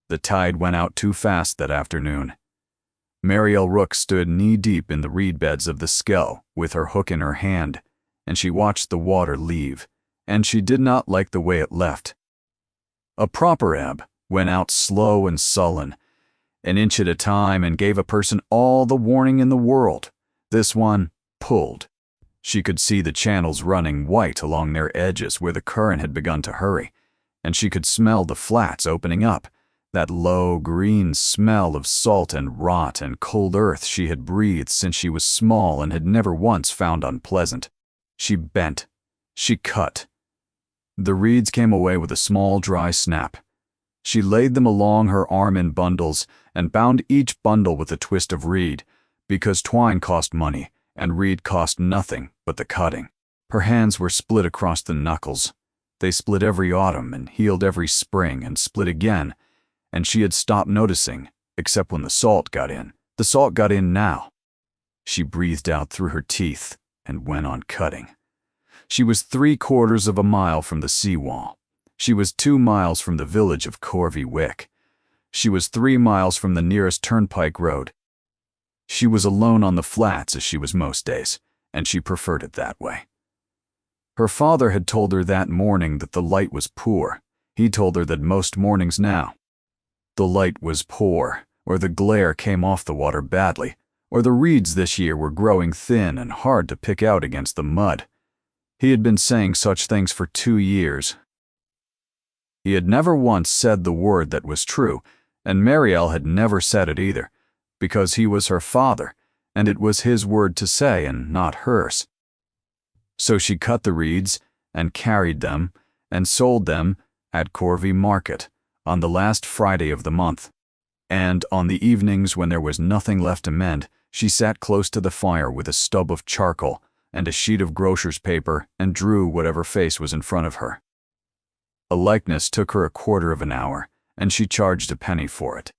The tide went out too fast that afternoon. Mariel Rook stood knee-deep in the reed beds of the Skell with her hook in her hand, and she watched the water leave, and she did not like the way it left. A proper ebb went out slow and sullen, an inch at a time, and gave a person all the warning in the world. This one pulled. She could see the channels running white along their edges where the current had begun to hurry, and she could smell the flats opening up, that low green smell of salt and rot and cold earth she had breathed since she was small and had never once found unpleasant. She bent. She cut. The reeds came away with a small dry snap. She laid them along her arm in bundles and bound each bundle with a twist of reed, because twine cost money and reed cost nothing but the cutting. Her hands were split across the knuckles. They split every autumn and healed every spring and split again, and she had stopped noticing, except when the salt got in. The salt got in now. She breathed out through her teeth and went on cutting. She was 3/4 of a mile from the seawall. She was 2 miles from the village of Corvey Wick. She was 3 miles from the nearest turnpike road. She was alone on the flats as she was most days, and she preferred it that way. Her father had told her that morning that the light was poor. He told her that most mornings now. The light was poor, or the glare came off the water badly, or the reeds this year were growing thin and hard to pick out against the mud. He had been saying such things for 2 years. He had never once said the word that was true, and Mariel had never said it either, because he was her father, and it was his word to say and not hers. So she cut the reeds, and carried them, and sold them at Corvey Market on the last Friday of the month. And on the evenings when there was nothing left to mend, she sat close to the fire with a stub of charcoal and a sheet of grocer's paper and drew whatever face was in front of her. A likeness took her 1/4 of an hour, and she charged a penny for it.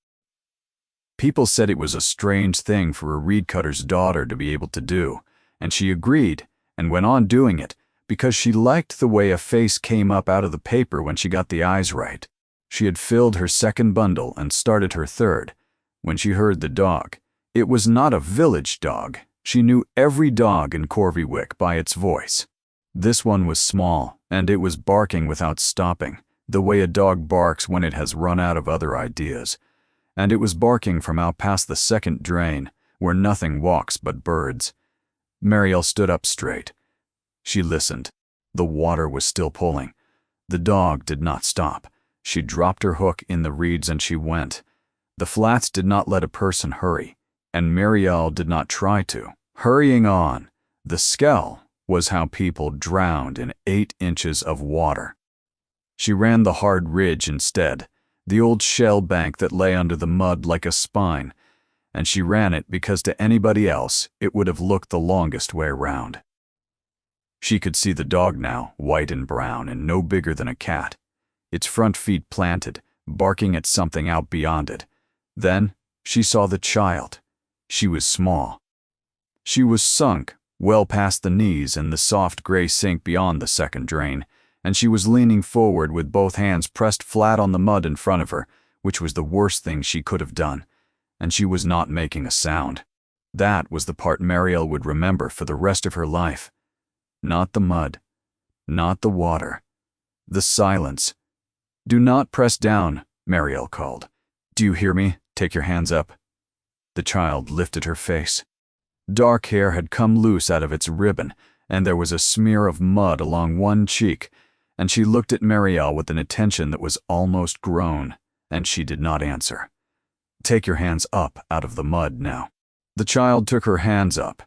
People said it was a strange thing for a reed cutter's daughter to be able to do, and she agreed and went on doing it because she liked the way a face came up out of the paper when she got the eyes right. She had filled her 2nd bundle and started her 3rd when she heard the dog. It was not a village dog. She knew every dog in Corvey Wick by its voice. This one was small, and it was barking without stopping, the way a dog barks when it has run out of other ideas. And it was barking from out past the 2nd drain, where nothing walks but birds. Mariel stood up straight. She listened. The water was still pulling. The dog did not stop. She dropped her hook in the reeds and she went. The flats did not let a person hurry, and Mariel did not try to. Hurrying on, the Skell was how people drowned in 8 inches of water. She ran the hard ridge instead, the old shell bank that lay under the mud like a spine, and she ran it because to anybody else it would have looked the longest way round. She could see the dog now, white and brown and no bigger than a cat, its front feet planted, barking at something out beyond it. Then she saw the child. She was small. She was sunk well past the knees in the soft gray sink beyond the 2nd drain, and she was leaning forward with both hands pressed flat on the mud in front of her, which was the worst thing she could have done, and she was not making a sound. That was the part Mariel would remember for the rest of her life. Not the mud, not the water, the silence. "Do not press down," Mariel called. "Do you hear me? Take your hands up." The child lifted her face. Dark hair had come loose out of its ribbon, and there was a smear of mud along one cheek, and she looked at Mariel with an attention that was almost grown, and she did not answer. "Take your hands up out of the mud now." The child took her hands up.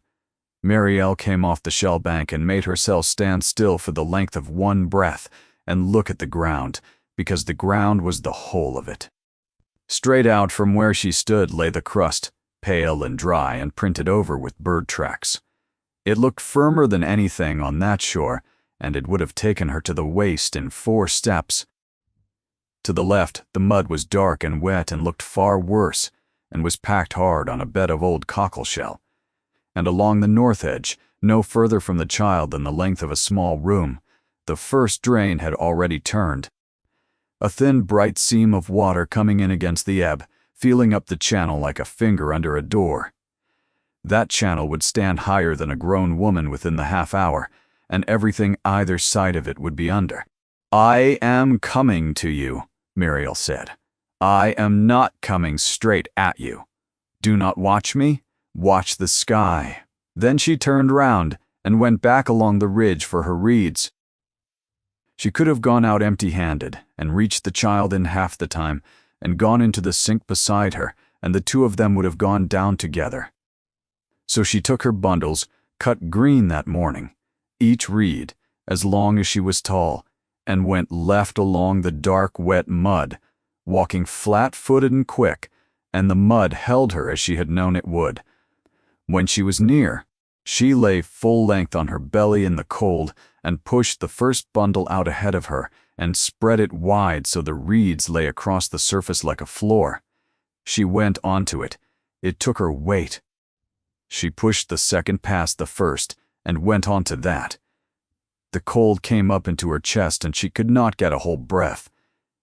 Mariel came off the shell bank and made herself stand still for the length of one breath and look at the ground, because the ground was the whole of it. Straight out from where she stood lay the crust, pale and dry and printed over with bird tracks. It looked firmer than anything on that shore, and it would have taken her to the waist in 4 steps. To the left, the mud was dark and wet and looked far worse, and was packed hard on a bed of old cockleshell. And along the north edge, no further from the child than the length of a small room, the first drain had already turned. a thin, bright seam of water coming in against the ebb, feeling up the channel like a finger under a door. That channel would stand higher than a grown woman within the half-hour, and everything either side of it would be under. "I am coming to you," Muriel said. "I am not coming straight at you. Do not watch me, watch the sky." Then she turned round and went back along the ridge for her reeds. She could have gone out empty-handed and reached the child in half the time and gone into the sink beside her, and the two of them would have gone down together. So she took her bundles, cut green that morning, each reed as long as she was tall, and went left along the dark, wet mud, walking flat-footed and quick, and the mud held her as she had known it would. When she was near, she lay full length on her belly in the cold and pushed the first bundle out ahead of her and spread it wide so the reeds lay across the surface like a floor. She went onto it. It took her weight. She pushed the second past the first and went onto that. The cold came up into her chest and she could not get a whole breath,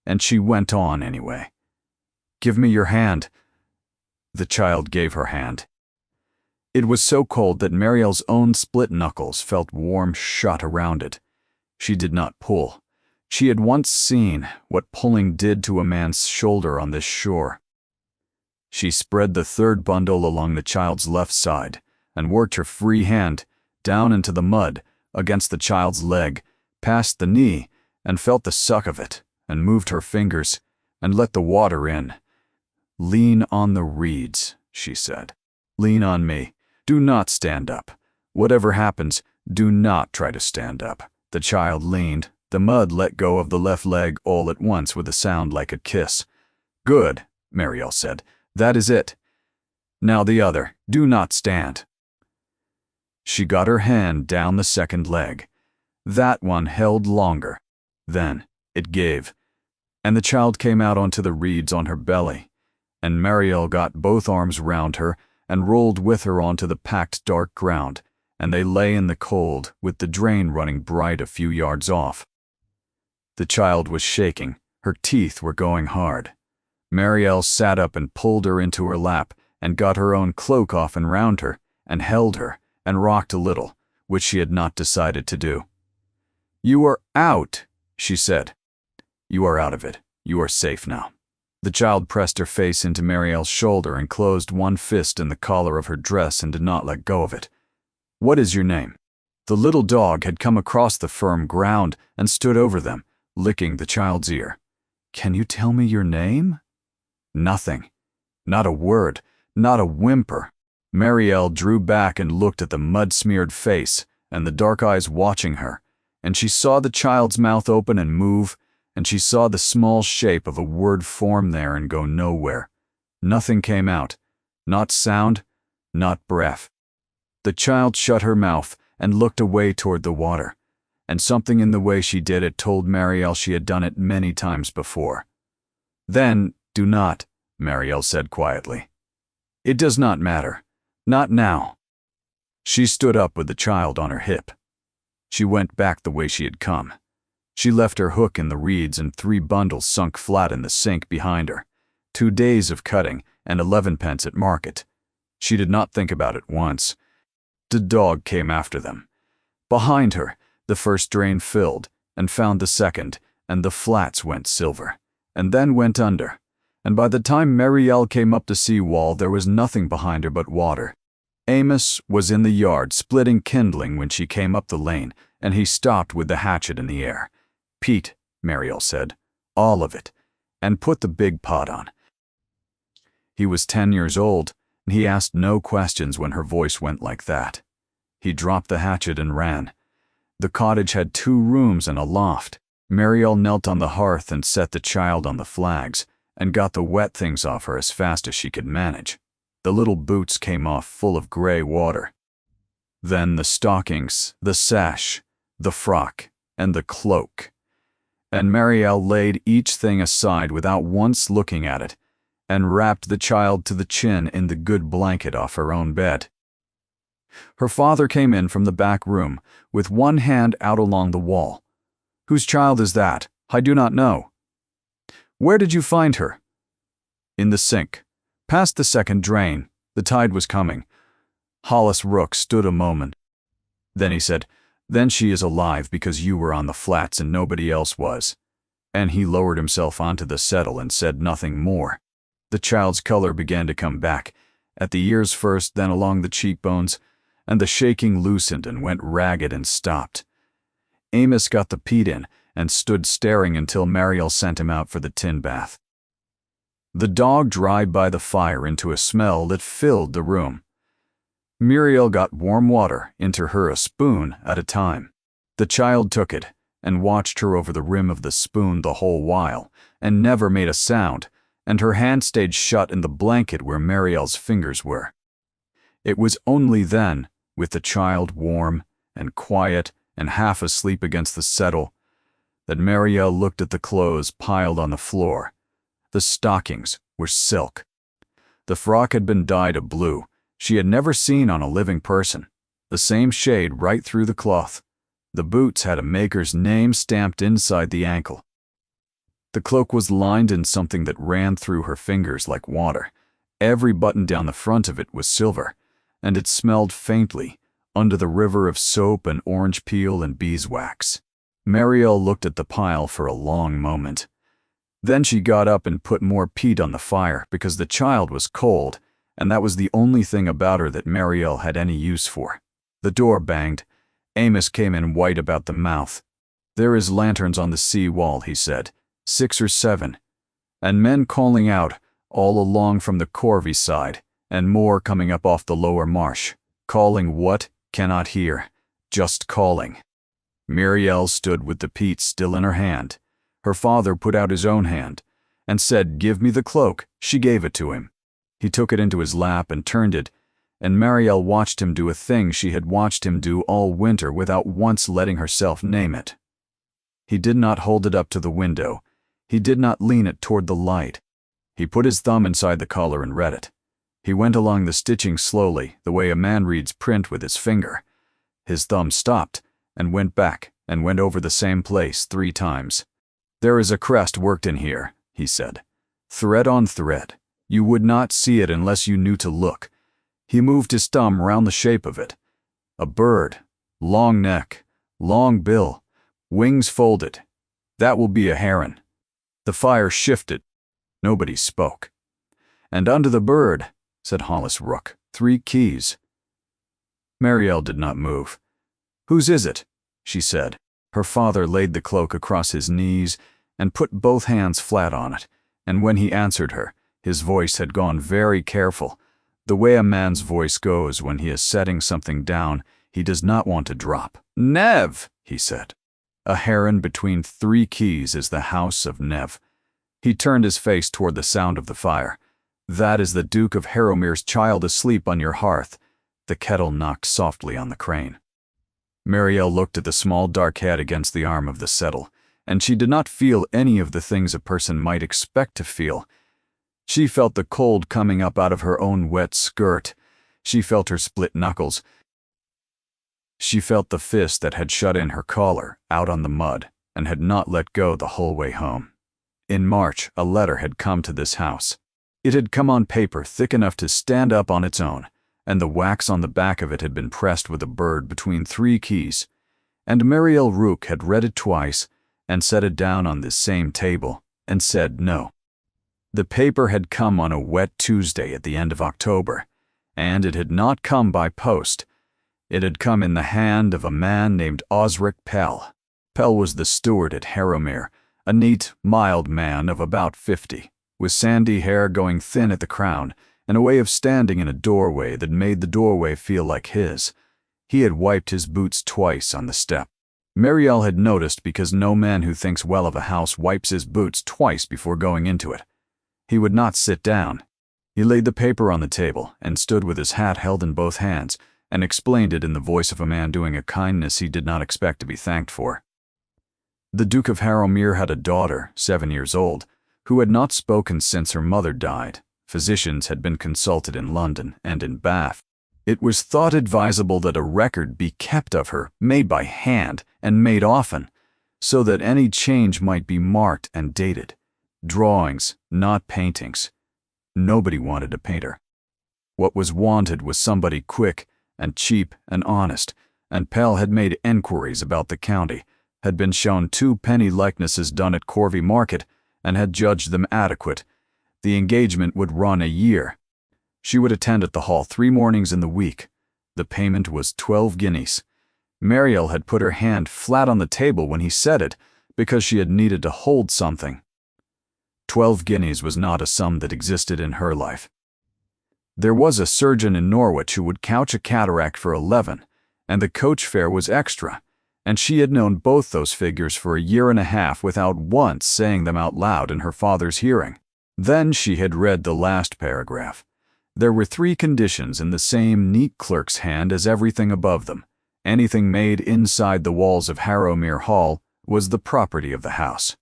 and she went on anyway. "Give me your hand." The child gave her hand. It was so cold that Mariel's own split knuckles felt warm shut around it. She did not pull. She had once seen what pulling did to a man's shoulder on this shore. She spread the third bundle along the child's left side and worked her free hand down into the mud against the child's leg, past the knee, and felt the suck of it, and moved her fingers and let the water in. "Lean on the reeds," she said. "Lean on me. Do not stand up. Whatever happens, do not try to stand up." The child leaned. The mud let go of the left leg all at once with a sound like a kiss. "Good," Mariel said. "That is it. Now the other. Do not stand." She got her hand down the second leg. That one held longer. Then it gave, and the child came out onto the reeds on her belly, and Mariel got both arms round her and rolled with her onto the packed dark ground, and they lay in the cold with the drain running bright a few yards off. The child was shaking. Her teeth were going hard. Mariel sat up and pulled her into her lap and got her own cloak off and round her and held her and rocked a little, which she had not decided to do. "You are out," she said. "You are out of it. You are safe now." The child pressed her face into Mariel's shoulder and closed one fist in the collar of her dress and did not let go of it. "What is your name?" The little dog had come across the firm ground and stood over them, licking the child's ear. "Can you tell me your name?" Nothing. Not a word. Not a whimper. Mariel drew back and looked at the mud-smeared face and the dark eyes watching her, and she saw the child's mouth open and move, and she saw the small shape of a word form there and go nowhere. Nothing came out. Not sound, not breath. The child shut her mouth and looked away toward the water, and something in the way she did it told Mariel she had done it many times before. "Then, do not," Mariel said quietly. "It does not matter. Not now." She stood up with the child on her hip. She went back the way she had come. She left her hook in the reeds and 3 bundles sunk flat in the sink behind her. 2 days of cutting and 11 pence at market. She did not think about it once. The dog came after them. Behind her, the first drain filled and found the second, and the flats went silver, and then went under. And by the time Mariel came up the seawall, there was nothing behind her but water. Amos was in the yard splitting kindling when she came up the lane, and he stopped with the hatchet in the air. "Pete," Mariel said, "all of it, and put the big pot on." He was 10 years old, and he asked no questions when her voice went like that. He dropped the hatchet and ran. The cottage had 2 rooms and a loft. Mariel knelt on the hearth and set the child on the flags, and got the wet things off her as fast as she could manage. The little boots came off full of gray water. Then the stockings, the sash, the frock, and the cloak. And Mariel laid each thing aside without once looking at it, and wrapped the child to the chin in the good blanket off her own bed. Her father came in from the back room, with one hand out along the wall. "Whose child is that? I do not know." Where did you find her? In the sink. Past the second drain. The tide was coming. Hollis Rook stood a moment. Then he said, Then she is alive because you were on the flats and nobody else was. And he lowered himself onto the settle and said nothing more. The child's color began to come back, at the ears first, then along the cheekbones, and the shaking loosened and went ragged and stopped. Amos got the peat in and stood staring until Mariel sent him out for the tin bath. The dog dried by the fire into a smell that filled the room. Muriel got warm water into her a spoon at a time. The child took it and watched her over the rim of the spoon the whole while, and never made a sound, and her hand stayed shut in the blanket where Mariel's fingers were. It was only then, with the child warm and quiet and half asleep against the settle, that Mariel looked at the clothes piled on the floor. The stockings were silk. The frock had been dyed a blue she had never seen on a living person, the same shade right through the cloth. The boots had a maker's name stamped inside the ankle. The cloak was lined in something that ran through her fingers like water. Every button down the front of it was silver, and it smelled faintly under the river of soap and orange peel and beeswax. Mariel looked at the pile for a long moment. Then she got up and put more peat on the fire because the child was cold, and that was the only thing about her that Mariel had any use for. The door banged. Amos came in white about the mouth. There is lanterns on the sea wall, he said, 6 or 7, and men calling out all along from the Corvey side, and more coming up off the lower marsh. Calling what? Cannot hear. Just calling. Muriel stood with the peat still in her hand. Her father put out his own hand and said, Give me the cloak. She gave it to him. He took it into his lap and turned it, and Mariel watched him do a thing she had watched him do all winter without once letting herself name it. He did not hold it up to the window. He did not lean it toward the light. He put his thumb inside the collar and read it. He went along the stitching slowly, the way a man reads print with his finger. His thumb stopped and went back and went over the same place 3 times. There is a crest worked in here, he said. Thread on thread. You would not see it unless you knew to look. He moved his thumb round the shape of it. A bird, long neck, long bill, wings folded. That will be a heron. The fire shifted. Nobody spoke. And under the bird, said Hollis Rook, 3 keys. Mariel did not move. Whose is it? She said. Her father laid the cloak across his knees and put both hands flat on it, and when he answered her, his voice had gone very careful, the way a man's voice goes when he is setting something down he does not want to drop. Nev, he said. A heron between 3 keys is the house of Nev. He turned his face toward the sound of the fire. That is the Duke of Harrowmere's child asleep on your hearth. The kettle knocked softly on the crane. Mariel looked at the small dark head against the arm of the settle, and she did not feel any of the things a person might expect to feel. She felt the cold coming up out of her own wet skirt. She felt her split knuckles. She felt the fist that had shut in her collar out on the mud and had not let go the whole way home. In March, a letter had come to this house. It had come on paper thick enough to stand up on its own, and the wax on the back of it had been pressed with a bird between 3 keys. And Mariel Rook had read it twice and set it down on this same table and said no. The paper had come on a wet Tuesday at the end of October, and it had not come by post. It had come in the hand of a man named Osric Pell. Pell was the steward at Harrowmere, a neat, mild man of about 50, with sandy hair going thin at the crown, and a way of standing in a doorway that made the doorway feel like his. He had wiped his boots twice on the step. Mariel had noticed because no man who thinks well of a house wipes his boots twice before going into it. He would not sit down. He laid the paper on the table and stood with his hat held in both hands and explained it in the voice of a man doing a kindness he did not expect to be thanked for. The Duke of Harrowmere had a daughter, 7 years old, who had not spoken since her mother died. Physicians had been consulted in London and in Bath. It was thought advisable that a record be kept of her, made by hand and made often, so that any change might be marked and dated. Drawings, not paintings. Nobody wanted a painter. What was wanted was somebody quick and cheap and honest, and Pell had made enquiries about the county, had been shown 2 penny likenesses done at Corvey Market, and had judged them adequate. The engagement would run a year. She would attend at the hall 3 mornings in the week. The payment was 12 guineas. Mariel had put her hand flat on the table when he said it, because she had needed to hold something. 12 guineas was not a sum that existed in her life. There was a surgeon in Norwich who would couch a cataract for 11, and the coach fare was extra, and she had known both those figures for a year and a half without once saying them out loud in her father's hearing. Then she had read the last paragraph. There were 3 conditions in the same neat clerk's hand as everything above them. Anything made inside the walls of Harrowmere Hall was the property of the house.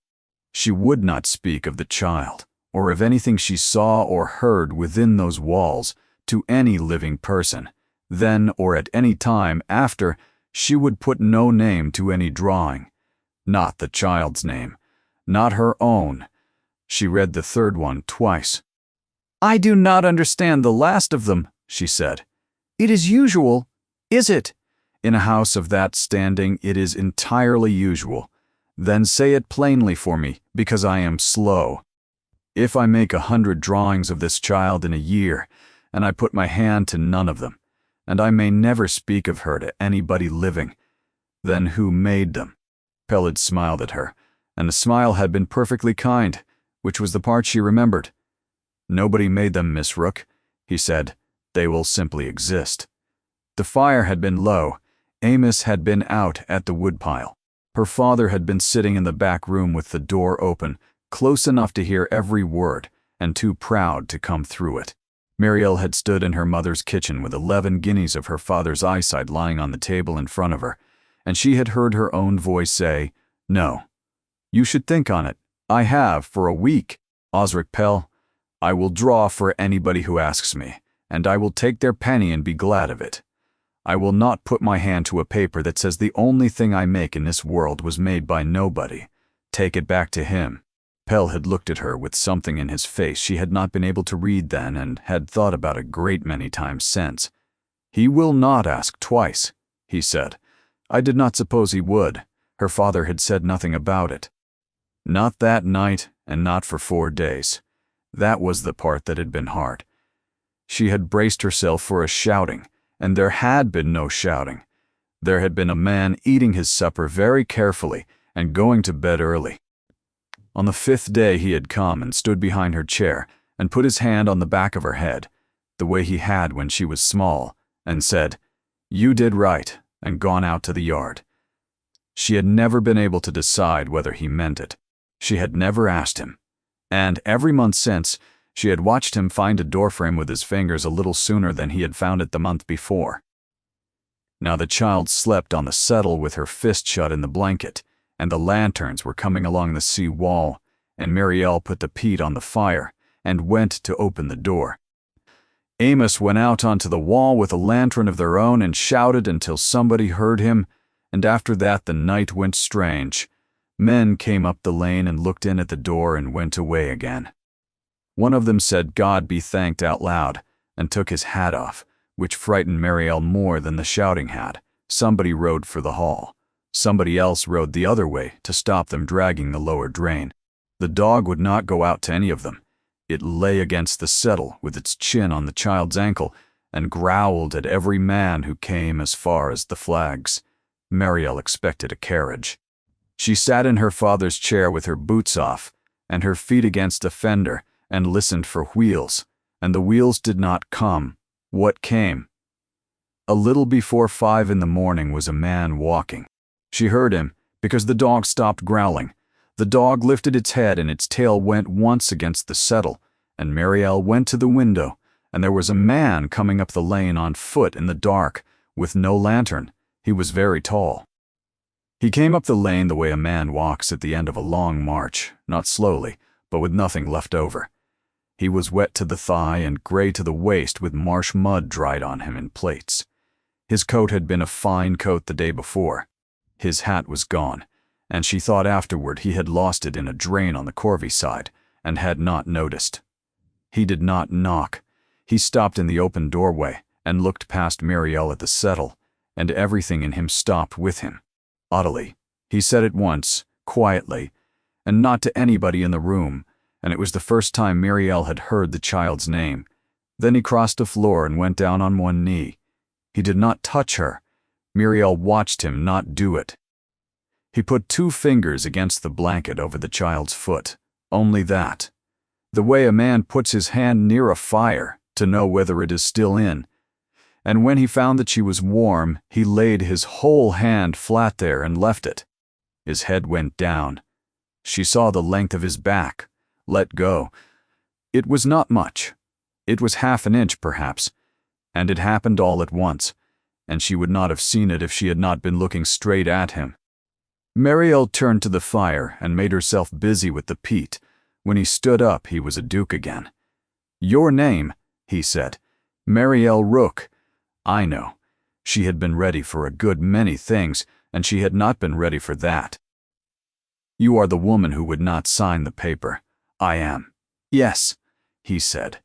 She would not speak of the child, or of anything she saw or heard within those walls, to any living person. Then or at any time after, she would put no name to any drawing. Not the child's name, not her own. She read the 3rd one twice. "I do not understand the last of them," she said. "It is usual, is it?" "In a house of that standing it is entirely usual." "Then say it plainly for me, because I am slow. If I make 100 drawings of this child in a year, and I put my hand to none of them, and I may never speak of her to anybody living, then who made them?" Pell had smiled at her, and the smile had been perfectly kind, which was the part she remembered. "Nobody made them, Miss Rook," he said. "They will simply exist." The fire had been low. Amos had been out at the woodpile. Her father had been sitting in the back room with the door open, close enough to hear every word, and too proud to come through it. Mariel had stood in her mother's kitchen with 11 guineas of her father's eyesight lying on the table in front of her, and she had heard her own voice say, "No. You should think on it. I have for a week. Osric Pell, I will draw for anybody who asks me, and I will take their penny and be glad of it. I will not put my hand to a paper that says the only thing I make in this world was made by nobody. Take it back to him." Pell had looked at her with something in his face she had not been able to read then and had thought about a great many times since. "He will not ask twice," he said. "I did not suppose he would." Her father had said nothing about it. Not that night, and not for 4 days. That was the part that had been hard. She had braced herself for a shouting, and there had been no shouting. There had been a man eating his supper very carefully and going to bed early. On the 5th day he had come and stood behind her chair and put his hand on the back of her head, the way he had when she was small, and said, "You did right," and gone out to the yard. She had never been able to decide whether he meant it. She had never asked him. And every month since, she had watched him find a doorframe with his fingers a little sooner than he had found it the month before. Now the child slept on the settle with her fist shut in the blanket, and the lanterns were coming along the sea wall, and Mariel put the peat on the fire and went to open the door. Amos went out onto the wall with a lantern of their own and shouted until somebody heard him, and after that the night went strange. Men came up the lane and looked in at the door and went away again. One of them said "God be thanked" out loud and took his hat off, which frightened Mariel more than the shouting had. Somebody rode for the hall. Somebody else rode the other way to stop them dragging the lower drain. The dog would not go out to any of them. It lay against the settle with its chin on the child's ankle and growled at every man who came as far as the flags. Mariel expected a carriage. She sat in her father's chair with her boots off and her feet against a fender and listened for wheels, and the wheels did not come. What came? A little before 5 in the morning was a man walking. She heard him because the dog stopped growling. The dog lifted its head and its tail went once against the settle, and Mariel went to the window, and there was a man coming up the lane on foot in the dark, with no lantern. He was very tall. He came up the lane the way a man walks at the end of a long march, not slowly, but with nothing left over. He was wet to the thigh and gray to the waist with marsh mud dried on him in plaits. His coat had been a fine coat the day before. His hat was gone, and she thought afterward he had lost it in a drain on the Corvey side, and had not noticed. He did not knock. He stopped in the open doorway and looked past Mariel at the settle, and everything in him stopped with him. Oddly, he said it once, quietly, and not to anybody in the room, and it was the first time Mariel had heard the child's name. Then he crossed the floor and went down on one knee. He did not touch her. Mariel watched him not do it. He put 2 fingers against the blanket over the child's foot. Only that. The way a man puts his hand near a fire to know whether it is still in. And when he found that she was warm, he laid his whole hand flat there and left it. His head went down. She saw the length of his back. Let go. It was not much. It was half an inch, perhaps, and it happened all at once, and she would not have seen it if she had not been looking straight at him. Mariel turned to the fire and made herself busy with the peat. When he stood up, he was a duke again. "Your name," he said. "Mariel Rook." I know. She had been ready for a good many things, and she had not been ready for that. "You are the woman who would not sign the paper." "I am." "Yes," he said.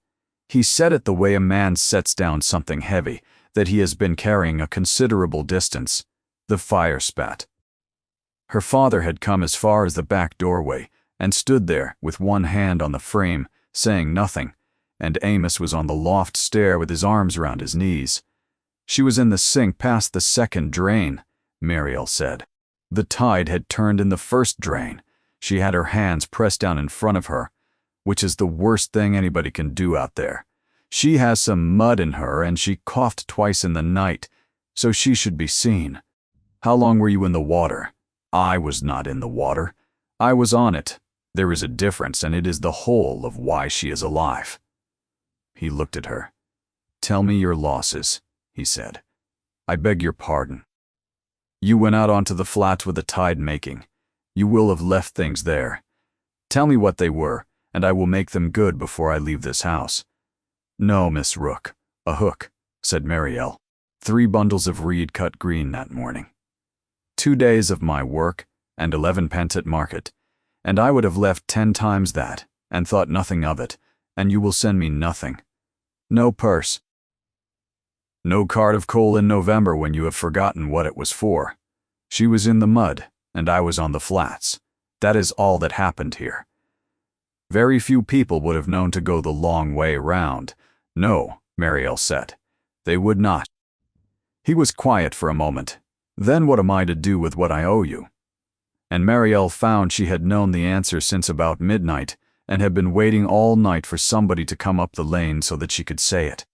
He said it the way a man sets down something heavy that he has been carrying a considerable distance. The fire spat. Her father had come as far as the back doorway and stood there with one hand on the frame, saying nothing, and Amos was on the loft stair with his arms around his knees. She was in the sink past the second drain, Mariel said. The tide had turned in the first drain. She had her hands pressed down in front of her, which is the worst thing anybody can do out there. She has some mud in her, and she coughed twice in the night, so she should be seen. "How long were you in the water?" "I was not in the water. I was on it. There is a difference, and it is the whole of why she is alive." He looked at her. "Tell me your losses," he said. "I beg your pardon. You went out onto the flats with the tide making. You will have left things there. Tell me what they were, and I will make them good before I leave this house." "No, Miss Rook. A hook," said Mariel. 3 bundles of reed cut green that morning. 2 days of my work, and 11 pence at market, and I would have left 10 times that, and thought nothing of it, and you will send me nothing. No purse. No cart of coal in November when you have forgotten what it was for. She was in the mud, and I was on the flats. That is all that happened here. Very few people would have known to go the long way round. No, Mariel said. They would not. He was quiet for a moment. "Then what am I to do with what I owe you?" And Mariel found she had known the answer since about midnight, and had been waiting all night for somebody to come up the lane so that she could say it.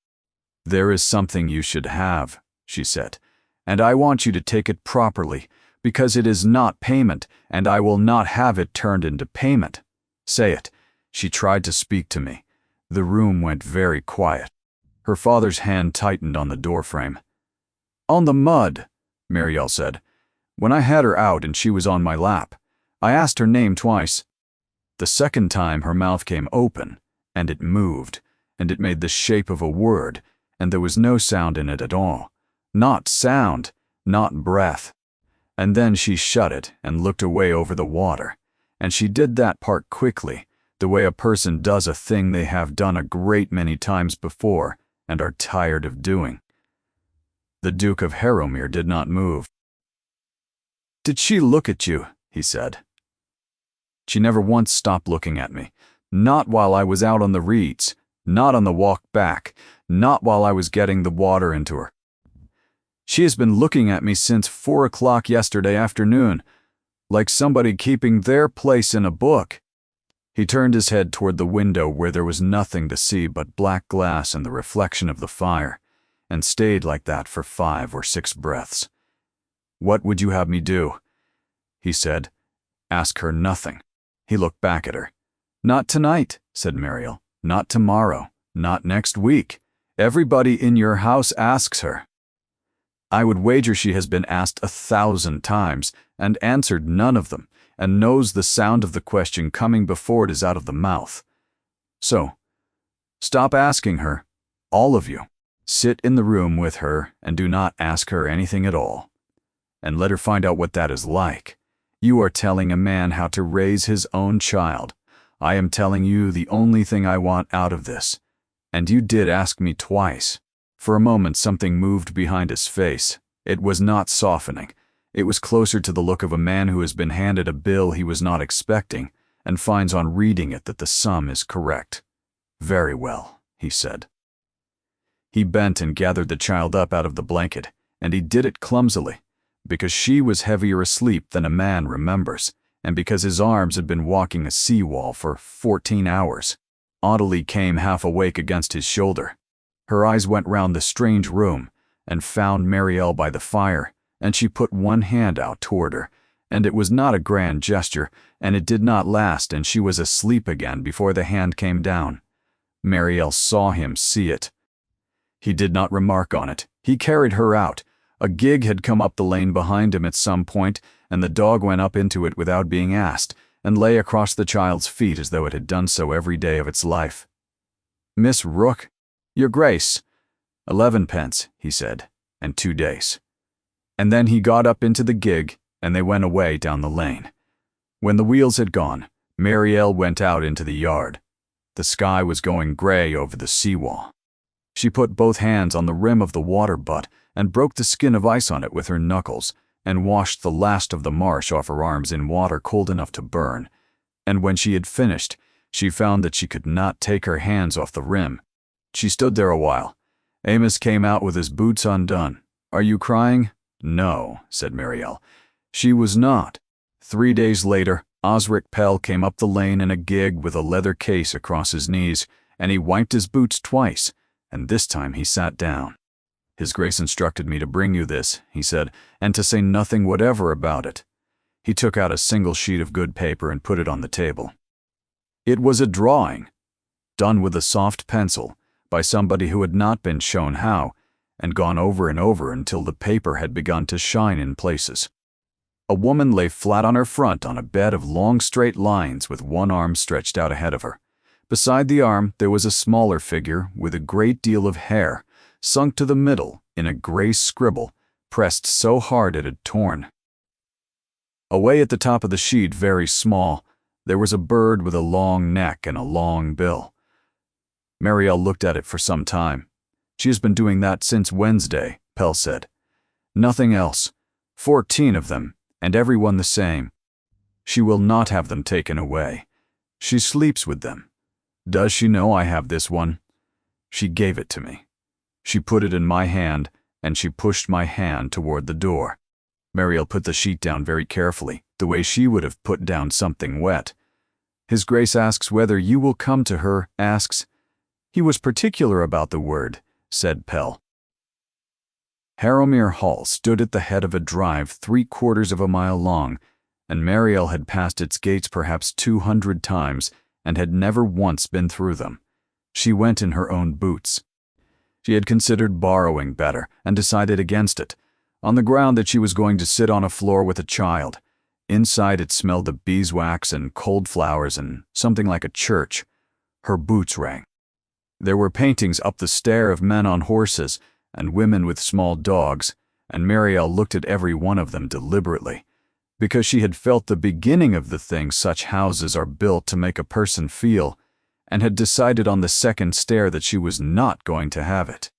"There is something you should have," she said, "and I want you to take it properly, because it is not payment, and I will not have it turned into payment. Say it." She tried to speak to me. The room went very quiet. Her father's hand tightened on the doorframe. "On the mud," Mariel said. "When I had her out and she was on my lap, I asked her name twice. The second time her mouth came open, and it moved, and it made the shape of a word, and there was no sound in it at all. Not sound, not breath. And then she shut it and looked away over the water, and she did that part quickly, the way a person does a thing they have done a great many times before and are tired of doing. The Duke of Harrowmere did not move. "Did she look at you?" he said. "She never once stopped looking at me. Not while I was out on the reeds, not on the walk back, not while I was getting the water into her. She has been looking at me since 4 o'clock yesterday afternoon, like somebody keeping their place in a book." He turned his head toward the window where there was nothing to see but black glass and the reflection of the fire, and stayed like that for 5 or 6 breaths. "What would you have me do?" he said. "Ask her nothing." He looked back at her. "Not tonight," said Mariel. "Not tomorrow. Not next week. Everybody in your house asks her. I would wager she has been asked 1,000 times and answered none of them, and knows the sound of the question coming before it is out of the mouth. So, stop asking her, all of you. Sit in the room with her and do not ask her anything at all. And let her find out what that is like. You are telling a man how to raise his own child. I am telling you the only thing I want out of this. And you did ask me twice." For a moment something moved behind his face. It was not softening. It was closer to the look of a man who has been handed a bill he was not expecting and finds on reading it that the sum is correct. "Very well," he said. He bent and gathered the child up out of the blanket, and he did it clumsily, because she was heavier asleep than a man remembers, and because his arms had been walking a seawall for 14 hours. Ottilie came half awake against his shoulder. Her eyes went round the strange room and found Marielle by the fire, and she put one hand out toward her, and it was not a grand gesture, and it did not last, and she was asleep again before the hand came down. Marielle saw him see it. He did not remark on it. He carried her out. A gig had come up the lane behind him at some point, and the dog went up into it without being asked, and lay across the child's feet as though it had done so every day of its life. "Miss Rook, Your Grace." 11 pence, he said, "and 2 days." And then he got up into the gig, and they went away down the lane. When the wheels had gone, Marielle went out into the yard. The sky was going gray over the seawall. She put both hands on the rim of the water butt and broke the skin of ice on it with her knuckles, and washed the last of the marsh off her arms in water cold enough to burn. And when she had finished, she found that she could not take her hands off the rim. She stood there a while. Amos came out with his boots undone. "Are you crying?" "No," said Marielle. She was not. 3 days later, Osric Pell came up the lane in a gig with a leather case across his knees, and he wiped his boots twice, and this time he sat down. "His Grace instructed me to bring you this," he said, "and to say nothing whatever about it." He took out a single sheet of good paper and put it on the table. It was a drawing, done with a soft pencil, by somebody who had not been shown how, and gone over and over until the paper had begun to shine in places. A woman lay flat on her front on a bed of long straight lines with one arm stretched out ahead of her. Beside the arm there was a smaller figure with a great deal of hair, sunk to the middle in a gray scribble, pressed so hard it had torn. Away at the top of the sheet, very small, there was a bird with a long neck and a long bill. Marielle looked at it for some time. "She has been doing that since Wednesday," Pell said. "Nothing else. 14 of them, and every one the same. She will not have them taken away. She sleeps with them. Does she know I have this one? She gave it to me. She put it in my hand, and she pushed my hand toward the door." Marielle put the sheet down very carefully, the way she would have put down something wet. "His Grace asks whether you will come to her, asks." "He was particular about the word," said Pell. Harrowmere Hall stood at the head of a drive 3/4 of a mile long, and Marielle had passed its gates perhaps 200 times and had never once been through them. She went in her own boots. She had considered borrowing better and decided against it, on the ground that she was going to sit on a floor with a child. Inside it smelled of beeswax and cold flowers and something like a church. Her boots rang. There were paintings up the stair of men on horses and women with small dogs, and Marielle looked at every one of them deliberately, because she had felt the beginning of the thing such houses are built to make a person feel, and had decided on the second stair that she was not going to have it.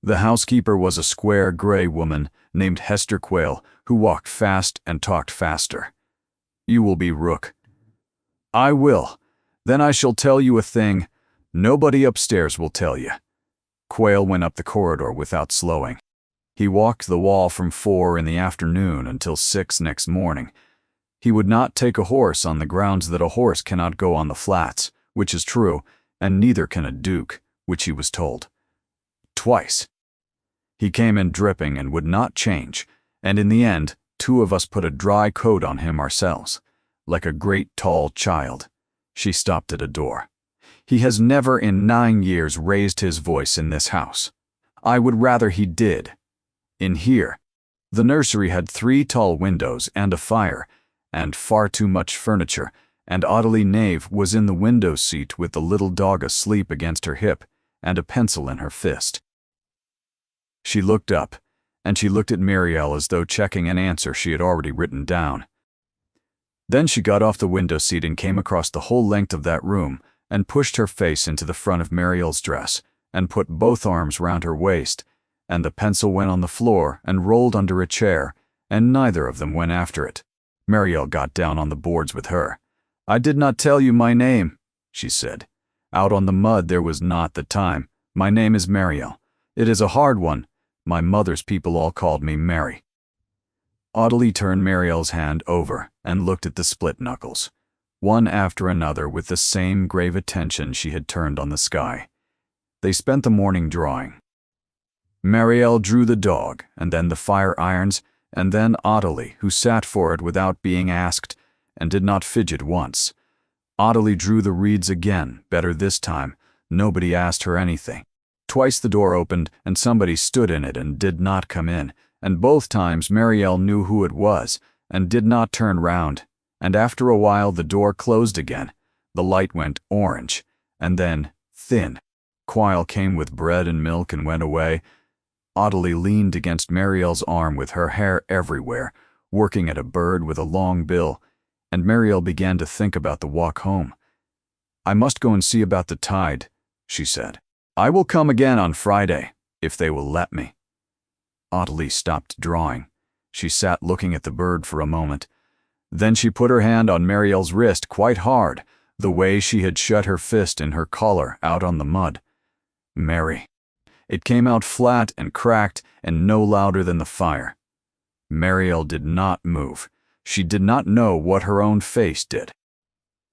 The housekeeper was a square gray woman named Hester Quayle, who walked fast and talked faster. "You will be Rook." "I will. Then I shall tell you a thing nobody upstairs will tell you." Quayle went up the corridor without slowing. He walked the wall from 4 in the afternoon until 6 next morning. He would not take a horse on the grounds that a horse cannot go on the flats, which is true, and neither can a duke, which he was told. Twice. He came in dripping and would not change, and in the end, 2 of us put a dry coat on him ourselves, like a great tall child. She stopped at a door. "He has never in 9 years raised his voice in this house. I would rather he did. In here, the nursery had 3 tall windows and a fire, and far too much furniture, and Ottilie Knave was in the window seat with the little dog asleep against her hip and a pencil in her fist." She looked up, and she looked at Marielle as though checking an answer she had already written down. Then she got off the window seat and came across the whole length of that room and pushed her face into the front of Mariel's dress and put both arms round her waist, and the pencil went on the floor and rolled under a chair, and neither of them went after it. Mariel got down on the boards with her. "I did not tell you my name," she said. "Out on the mud there was not the time. My name is Mariel. It is a hard one. My mother's people all called me Mary." Ottilie turned Mariel's hand over and looked at the split knuckles, one after another with the same grave attention she had turned on the sky. They spent the morning drawing. Mariel drew the dog, and then the fire irons, and then Ottilie, who sat for it without being asked, and did not fidget once. Ottilie drew the reeds again, better this time. Nobody asked her anything. Twice the door opened, and somebody stood in it and did not come in, and both times Mariel knew who it was, and did not turn round, and after a while the door closed again. The light went orange, and then thin. Quile came with bread and milk and went away. Ottilie leaned against Mariel's arm with her hair everywhere, working at a bird with a long bill, and Mariel began to think about the walk home. "I must go and see about the tide," she said. "I will come again on Friday, if they will let me." Ottilie stopped drawing. She sat looking at the bird for a moment. Then she put her hand on Mariel's wrist quite hard, the way she had shut her fist in her collar out on the mud. "Mary." It came out flat and cracked and no louder than the fire. Mariel did not move. She did not know what her own face did.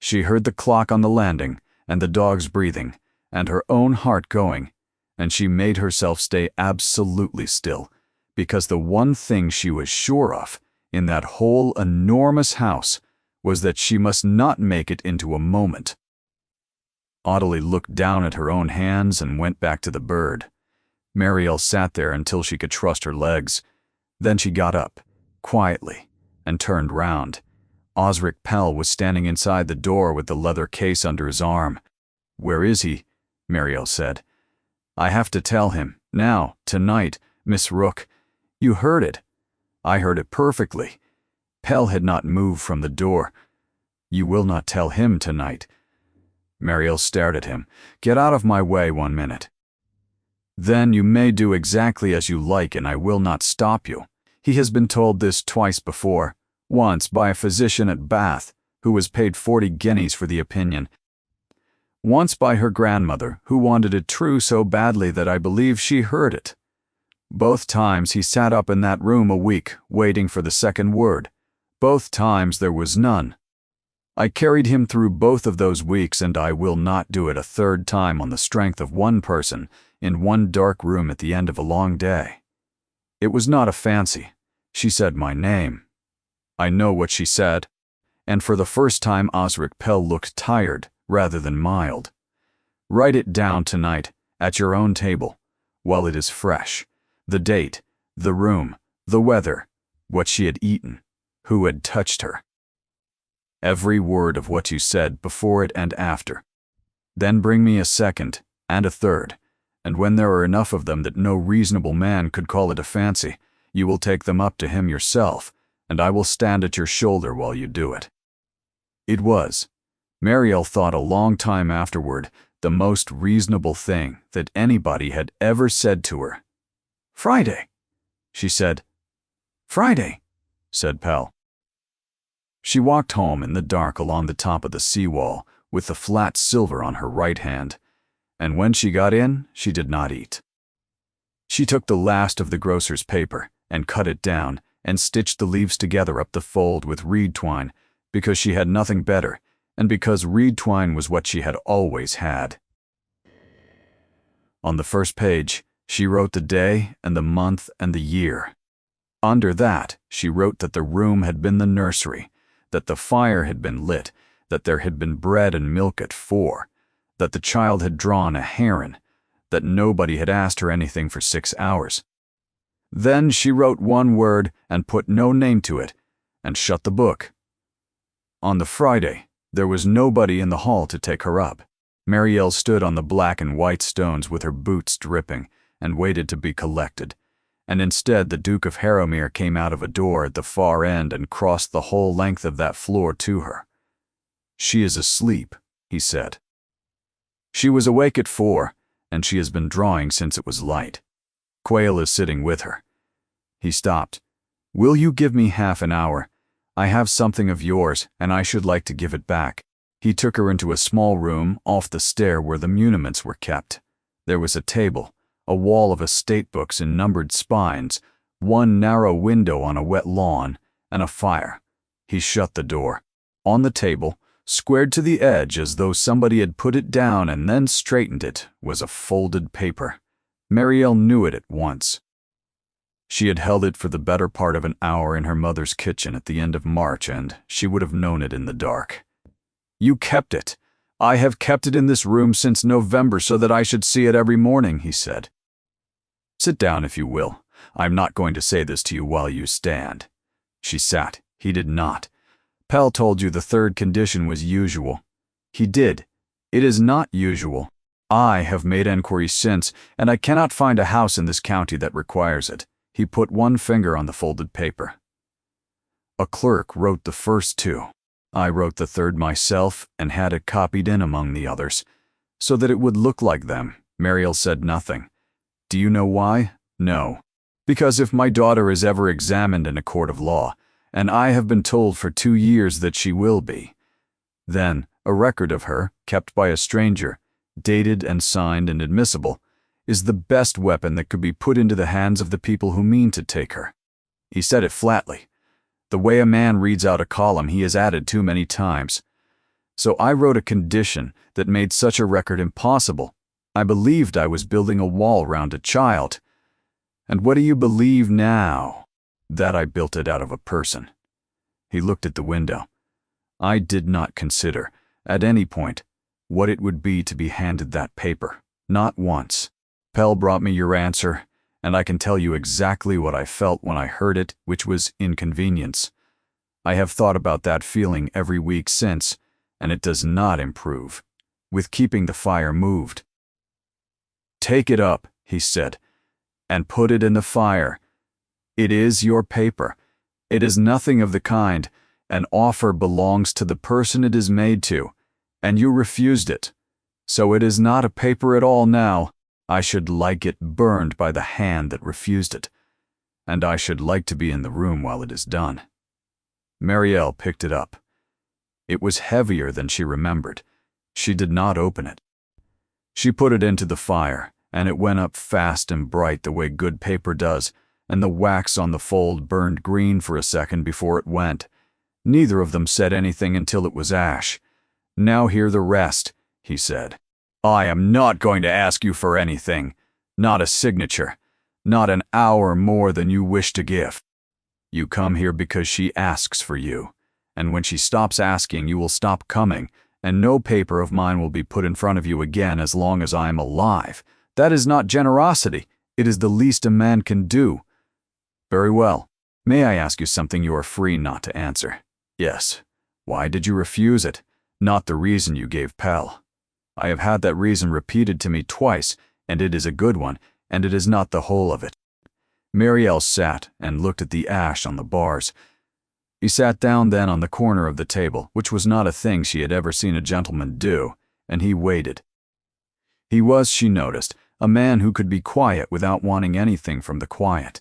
She heard the clock on the landing and the dog's breathing and her own heart going, and she made herself stay absolutely still, because the one thing she was sure of in that whole enormous house was that she must not make it into a moment. Ottilie looked down at her own hands and went back to the bird. Mariel sat there until she could trust her legs. Then she got up, quietly, and turned round. Osric Pell was standing inside the door with the leather case under his arm. "Where is he?" Mariel said. "I have to tell him, now, tonight, Miss Rook. You heard it. I heard it perfectly." Pell had not moved from the door. "You will not tell him tonight." Mariel stared at him. "Get out of my way 1 minute." "Then you may do exactly as you like and I will not stop you." He has been told this twice before, once by a physician at Bath, who was paid 40 guineas for the opinion. Once by her grandmother, who wanted it true so badly that I believe she heard it. Both times he sat up in that room a week, waiting for the second word. Both times there was none. I carried him through both of those weeks, and I will not do it a third time on the strength of one person in one dark room at the end of a long day. It was not a fancy. She said my name. I know what she said. And for the first time Osric Pell looked tired rather than mild. "Write it down tonight, at your own table, while it is fresh. The date, the room, the weather, what she had eaten, who had touched her. Every word of what you said before it and after. Then bring me a second and a third, and when there are enough of them that no reasonable man could call it a fancy, you will take them up to him yourself, and I will stand at your shoulder while you do it." It was, Mariel thought a long time afterward, the most reasonable thing that anybody had ever said to her. "Friday," she said. "Friday," said Pell. She walked home in the dark along the top of the seawall with the flat silver on her right hand, and when she got in, she did not eat. She took the last of the grocer's paper and cut it down and stitched the leaves together up the fold with reed twine, because she had nothing better, and because reed twine was what she had always had. On the first page, she wrote the day and the month and the year. Under that, she wrote that the room had been the nursery, that the fire had been lit, that there had been bread and milk at 4, that the child had drawn a heron, that nobody had asked her anything for 6 hours. Then she wrote one word and put no name to it, and shut the book. On the Friday, there was nobody in the hall to take her up. Mariel stood on the black and white stones with her boots dripping and waited to be collected, and instead the Duke of Harrowmere came out of a door at the far end and crossed the whole length of that floor to her. "She is asleep," he said. "She was awake at 4, and she has been drawing since it was light. Quayle is sitting with her." He stopped. "Will you give me half an hour? I have something of yours, and I should like to give it back." He took her into a small room off the stair where the muniments were kept. There was a table, a wall of estate books in numbered spines, one narrow window on a wet lawn, and a fire. He shut the door. On the table, squared to the edge as though somebody had put it down and then straightened it, was a folded paper. Marielle knew it at once. She had held it for the better part of an hour in her mother's kitchen at the end of March, and she would have known it in the dark. "You kept it. I have kept it in this room since November so that I should see it every morning," he said. "Sit down if you will. I'm not going to say this to you while you stand." She sat. He did not. "Pell told you the third condition was usual." He did. "It is not usual. I have made enquiries since, and I cannot find a house in this county that requires it." He put one finger on the folded paper. "A clerk wrote the first 2. I wrote the third myself and had it copied in among the others, so that it would look like them." Marielle said nothing. "Do you know why?" "No. Because if my daughter is ever examined in a court of law, and I have been told for 2 years that she will be, then a record of her, kept by a stranger, dated and signed and admissible, is the best weapon that could be put into the hands of the people who mean to take her." He said it flatly. The way a man reads out a column he has added too many times. "So I wrote a condition that made such a record impossible. I believed I was building a wall round a child. And what do you believe now? That I built it out of a person." He looked at the window. "I did not consider, at any point, what it would be to be handed that paper. Not once. Pell brought me your answer, and I can tell you exactly what I felt when I heard it, which was inconvenience. I have thought about that feeling every week since, and it does not improve with keeping the fire moved." "Take it up," he said, "and put it in the fire. It is your paper. It is nothing of the kind. An offer belongs to the person it is made to, and you refused it. So it is not a paper at all now. I should like it burned by the hand that refused it, and I should like to be in the room while it is done." Marielle picked it up. It was heavier than she remembered. She did not open it. She put it into the fire, and it went up fast and bright the way good paper does, and the wax on the fold burned green for a second before it went. Neither of them said anything until it was ash. "Now hear the rest," he said. "I am not going to ask you for anything. Not a signature. Not an hour more than you wish to give. You come here because she asks for you, and when she stops asking, you will stop coming, and no paper of mine will be put in front of you again as long as I am alive. That is not generosity. It is the least a man can do." "Very well. May I ask you something you are free not to answer?" "Yes." "Why did you refuse it? Not the reason you gave Pell." "I have had that reason repeated to me twice, and it is a good one, and it is not the whole of it." Marielle sat and looked at the ash on the bars. He sat down then on the corner of the table, which was not a thing she had ever seen a gentleman do, and he waited. He was, she noticed, a man who could be quiet without wanting anything from the quiet.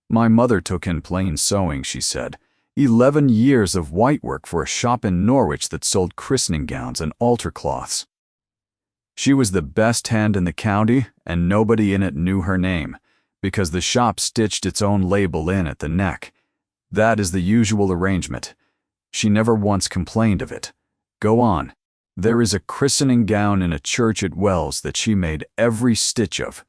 "My mother took in plain sewing," she said. 11 years of white work for a shop in Norwich that sold christening gowns and altar cloths. She was the best hand in the county, and nobody in it knew her name, because the shop stitched its own label in at the neck. That is the usual arrangement. She never once complained of it. Go on. There is a christening gown in a church at Wells that she made every stitch of.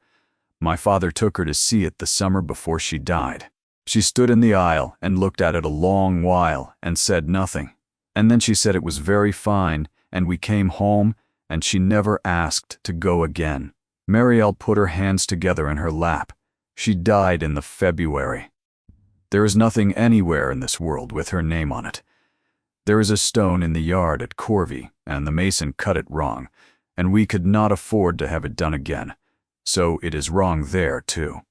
My father took her to see it the summer before she died. She stood in the aisle and looked at it a long while and said nothing. And then she said it was very fine, and we came home, and she never asked to go again." Marielle put her hands together in her lap. "She died in the February. There is nothing anywhere in this world with her name on it. There is a stone in the yard at Corvey, and the mason cut it wrong, and we could not afford to have it done again. So it is wrong there, too."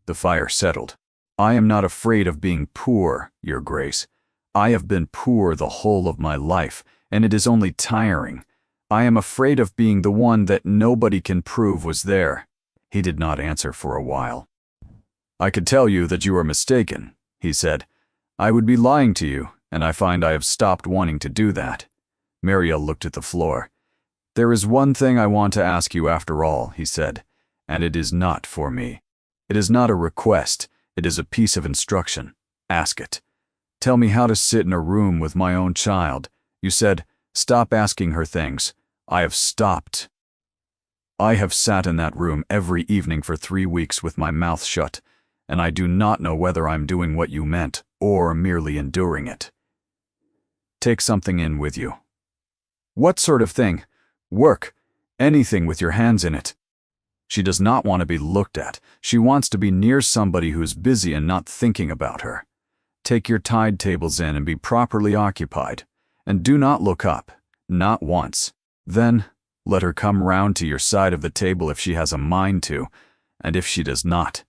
The fire settled. I am not afraid of being poor, Your Grace. I have been poor the whole of my life, and it is only tiring. I am afraid of being the one that nobody can prove was there. He did not answer for a while. I could tell you that you are mistaken, he said. I would be lying to you, and I find I have stopped wanting to do that. Mariel looked at the floor. There is one thing I want to ask you after all, he said, and it is not for me. It is not a request, it is a piece of instruction. Ask it. Tell me how to sit in a room with my own child. You said, stop asking her things. I have stopped. I have sat in that room every evening for 3 weeks with my mouth shut, and I do not know whether I'm doing what you meant or merely enduring it. Take something in with you. What sort of thing? Work. Anything with your hands in it. She does not want to be looked at. She wants to be near somebody who's busy and not thinking about her. Take your tide tables in and be properly occupied. And do not look up. Not once. Then, let her come round to your side of the table if she has a mind to, and if she does not.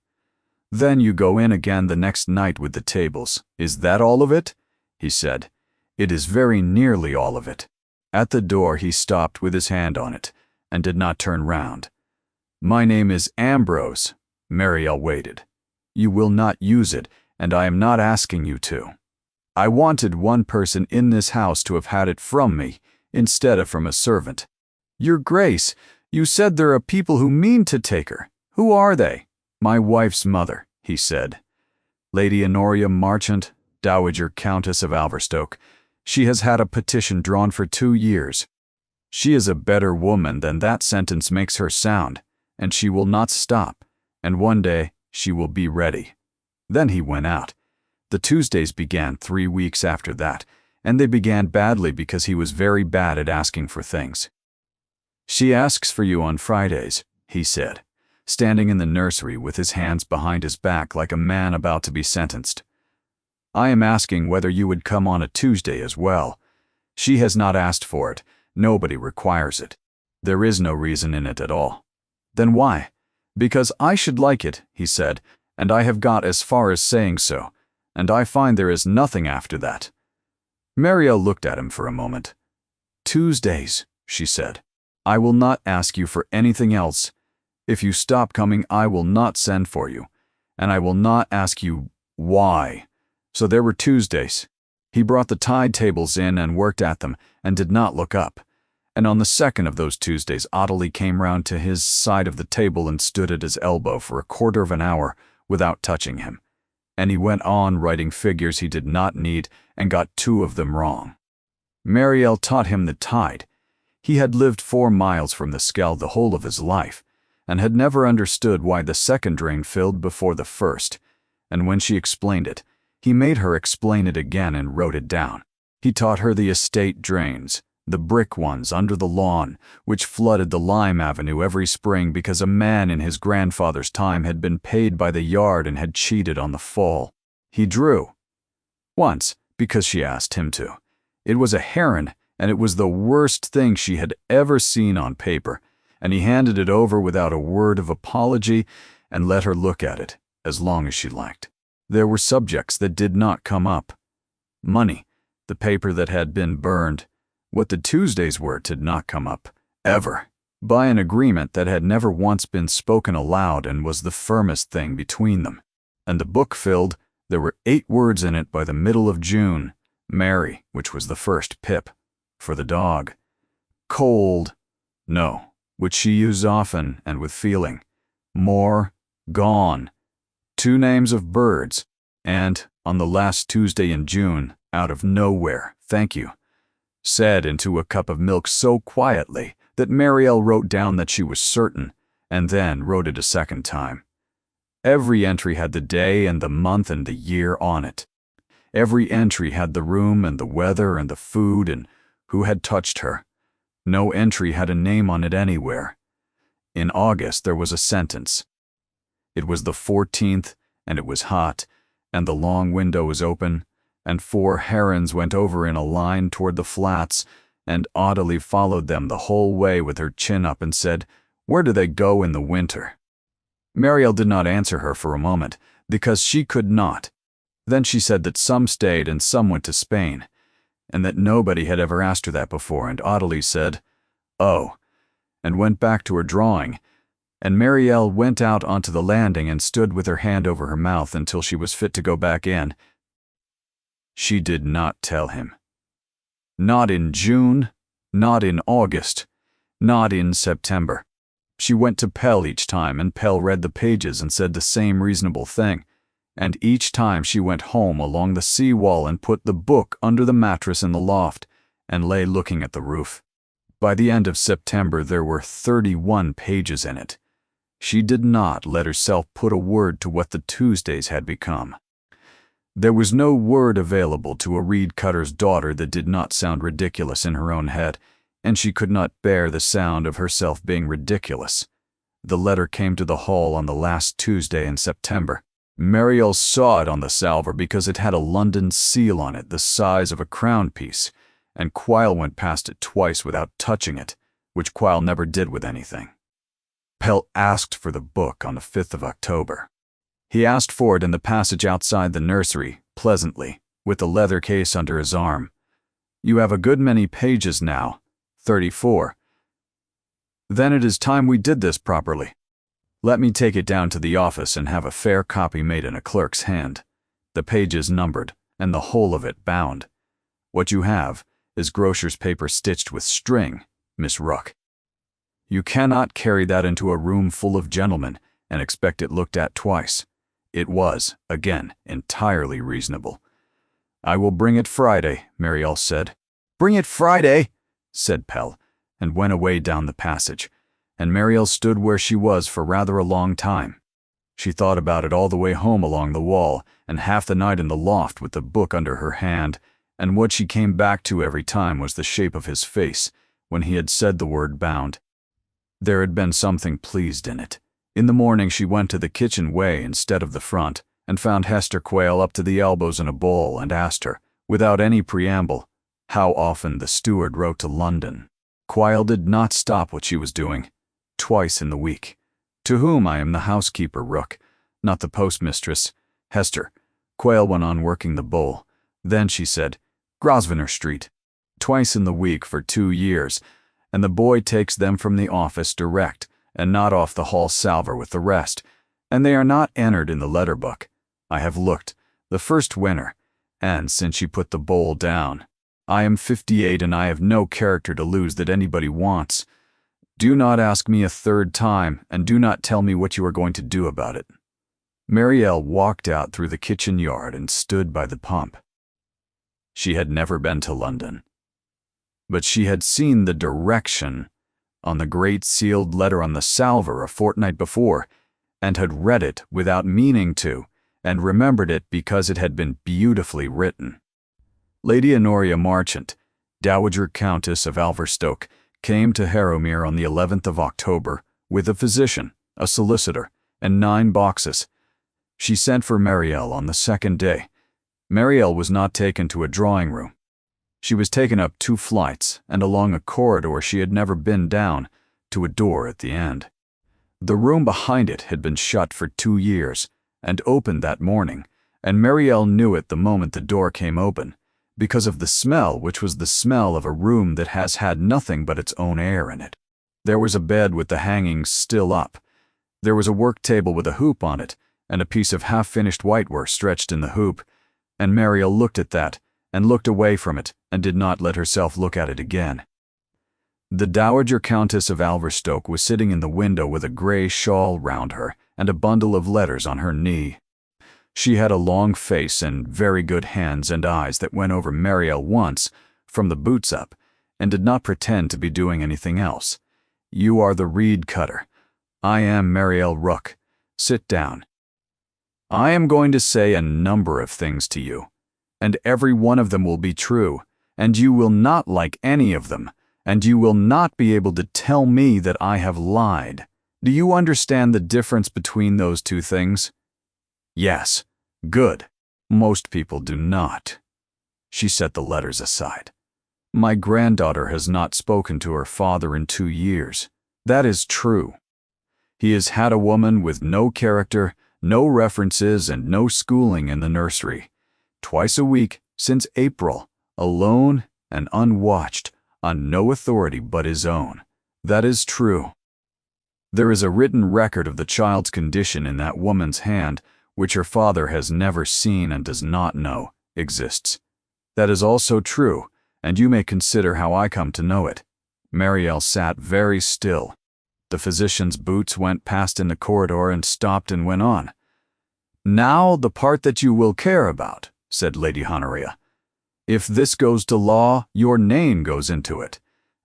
Then you go in again the next night with the tables. Is that all of it? He said. It is very nearly all of it. At the door he stopped with his hand on it, and did not turn round. My name is Ambrose. Mariel waited. You will not use it, and I am not asking you to. I wanted one person in this house to have had it from me, instead of from a servant. Your Grace, you said there are people who mean to take her. Who are they? My wife's mother, he said. Lady Honoria Marchant, Dowager Countess of Alverstoke. She has had a petition drawn for 2 years. She is a better woman than that sentence makes her sound, and she will not stop, and one day she will be ready. Then he went out. The Tuesdays began 3 weeks after that, and they began badly because he was very bad at asking for things. She asks for you on Fridays, he said, standing in the nursery with his hands behind his back like a man about to be sentenced. I am asking whether you would come on a Tuesday as well. She has not asked for it. Nobody requires it. There is no reason in it at all. Then why? Because I should like it, he said, and I have got as far as saying so, and I find there is nothing after that. Mariel looked at him for a moment. Tuesdays, she said. I will not ask you for anything else. If you stop coming, I will not send for you, and I will not ask you why. So there were Tuesdays. He brought the tide tables in and worked at them, and did not look up. And on the second of those Tuesdays, Ottilie came round to his side of the table and stood at his elbow for a quarter of an hour without touching him. And he went on writing figures he did not need and got 2 of them wrong. Mariel taught him the tide. He had lived 4 miles from the Skell the whole of his life, and had never understood why the second drain filled before the first, and when she explained it, he made her explain it again and wrote it down. He taught her the estate drains, the brick ones under the lawn, which flooded the lime avenue every spring because a man in his grandfather's time had been paid by the yard and had cheated on the fall. He drew. Once, because she asked him to. It was a heron, and it was the worst thing she had ever seen on paper, and he handed it over without a word of apology and let her look at it as long as she liked. There were subjects that did not come up. Money, the paper that had been burned. What the Tuesdays were did not come up, ever, by an agreement that had never once been spoken aloud and was the firmest thing between them. And the book filled, there were 8 words in it by the middle of June. Mary, which was the first Pip, for the dog. Cold, no, which she used often and with feeling. More, gone. 2 names of birds, and, on the last Tuesday in June, out of nowhere, thank you, said into a cup of milk so quietly that Mariel wrote down that she was certain, and then wrote it a second time. Every entry had the day and the month and the year on it. Every entry had the room and the weather and the food and who had touched her. No entry had a name on it anywhere. In August there was a sentence. It was the 14th, and it was hot, and the long window was open, and 4 herons went over in a line toward the flats, and Ottilie followed them the whole way with her chin up and said, "Where do they go in the winter?" Mariel did not answer her for a moment, because she could not. Then she said that some stayed and some went to Spain, and that nobody had ever asked her that before, and Ottilie said, "Oh," and went back to her drawing, and Mariel went out onto the landing and stood with her hand over her mouth until she was fit to go back in. She did not tell him. Not in June, not in August, not in September. She went to Pell each time, and Pell read the pages and said the same reasonable thing, and each time she went home along the sea wall and put the book under the mattress in the loft and lay looking at the roof. By the end of September there were 31 pages in it. She did not let herself put a word to what the Tuesdays had become. There was no word available to a reed cutter's daughter that did not sound ridiculous in her own head, and she could not bear the sound of herself being ridiculous. The letter came to the hall on the last Tuesday in September. Mariel saw it on the salver because it had a London seal on it the size of a crown piece, and Quyle went past it twice without touching it, which Quyle never did with anything. Pell asked for the book on the 5th of October. He asked for it in the passage outside the nursery, pleasantly, with the leather case under his arm. "You have a good many pages now, 34. Then it is time we did this properly. Let me take it down to the office and have a fair copy made in a clerk's hand, the pages numbered, and the whole of it bound. What you have is grocer's paper stitched with string, Miss Rook. You cannot carry that into a room full of gentlemen and expect it looked at twice. It was, again, entirely reasonable. I will bring it Friday," Mariel said. "Bring it Friday," said Pell, and went away down the passage, and Mariel stood where she was for rather a long time. She thought about it all the way home along the wall, and half the night in the loft with the book under her hand, and what she came back to every time was the shape of his face when he had said the word bound. There had been something pleased in it. In the morning she went to the kitchen way instead of the front, and found Hester Quyle up to the elbows in a bowl, and asked her, without any preamble, how often the steward wrote to London. Quyle did not stop what she was doing. "Twice in the week. To whom I am the housekeeper, Rook, not the postmistress. Hester." Quyle went on working the bowl. Then she said, "Grosvenor Street. Twice in the week for 2 years, and the boy takes them from the office direct, and not off the hall salver with the rest, and they are not entered in the letter book. I have looked, the first winter, and since she put the bowl down. I am 58 and I have no character to lose that anybody wants. Do not ask me a third time, and do not tell me what you are going to do about it." Mariel walked out through the kitchen yard and stood by the pump. She had never been to London, but she had seen the direction on the great sealed letter on the salver a fortnight before, and had read it without meaning to, and remembered it because it had been beautifully written. Lady Honoria Marchant, Dowager Countess of Alverstoke, came to Harrowmere on the 11th of October with a physician, a solicitor, and 9 boxes. She sent for Mariel on the 2nd day. Mariel was not taken to a drawing room. She was taken up 2 flights and along a corridor she had never been down, to a door at the end. The room behind it had been shut for 2 years, and opened that morning, and Mariel knew it the moment the door came open, because of the smell, which was the smell of a room that has had nothing but its own air in it. There was a bed with the hangings still up. There was a work table with a hoop on it, and a piece of half-finished whitework stretched in the hoop, and Mariel looked at that, and looked away from it, and did not let herself look at it again. The Dowager Countess of Alverstoke was sitting in the window with a grey shawl round her and a bundle of letters on her knee. She had a long face and very good hands and eyes that went over Mariel once, from the boots up, and did not pretend to be doing anything else. "You are the reed cutter. I am Mariel Rook. Sit down. I am going to say a number of things to you, and every one of them will be true, and you will not like any of them, and you will not be able to tell me that I have lied. Do you understand the difference between those 2 things? Yes. Good. Most people do not." She set the letters aside. "My granddaughter has not spoken to her father in 2 years. That is true." He has had a woman with no character, no references, and no schooling in the nursery. Twice a week, since April, alone and unwatched, on no authority but his own. That is true. There is a written record of the child's condition in that woman's hand, which her father has never seen and does not know exists. That is also true, and you may consider how I come to know it. Mariel sat very still. The physician's boots went past in the corridor and stopped and went on. "Now the part that you will care about," said Lady Honoria. "If this goes to law, your name goes into it.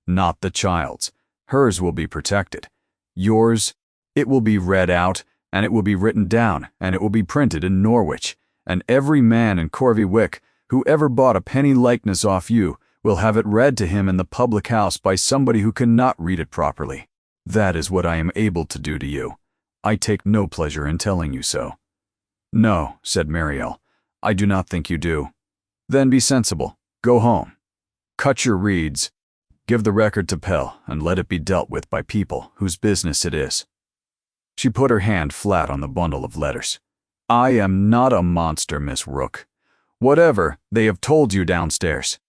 Not the child's. Hers will be protected. Yours, it will be read out, and it will be written down, and it will be printed in Norwich, and every man in Corvey Wick who ever bought a penny likeness off you will have it read to him in the public house by somebody who cannot read it properly. That is what I am able to do to you. I take no pleasure in telling you so." "No," said Mariel, "I do not think you do." "Then be sensible. Go home. Cut your reeds. Give the record to Pell, and let it be dealt with by people whose business it is." She put her hand flat on the bundle of letters. "I am not a monster, Miss Rook. Whatever they have told you downstairs.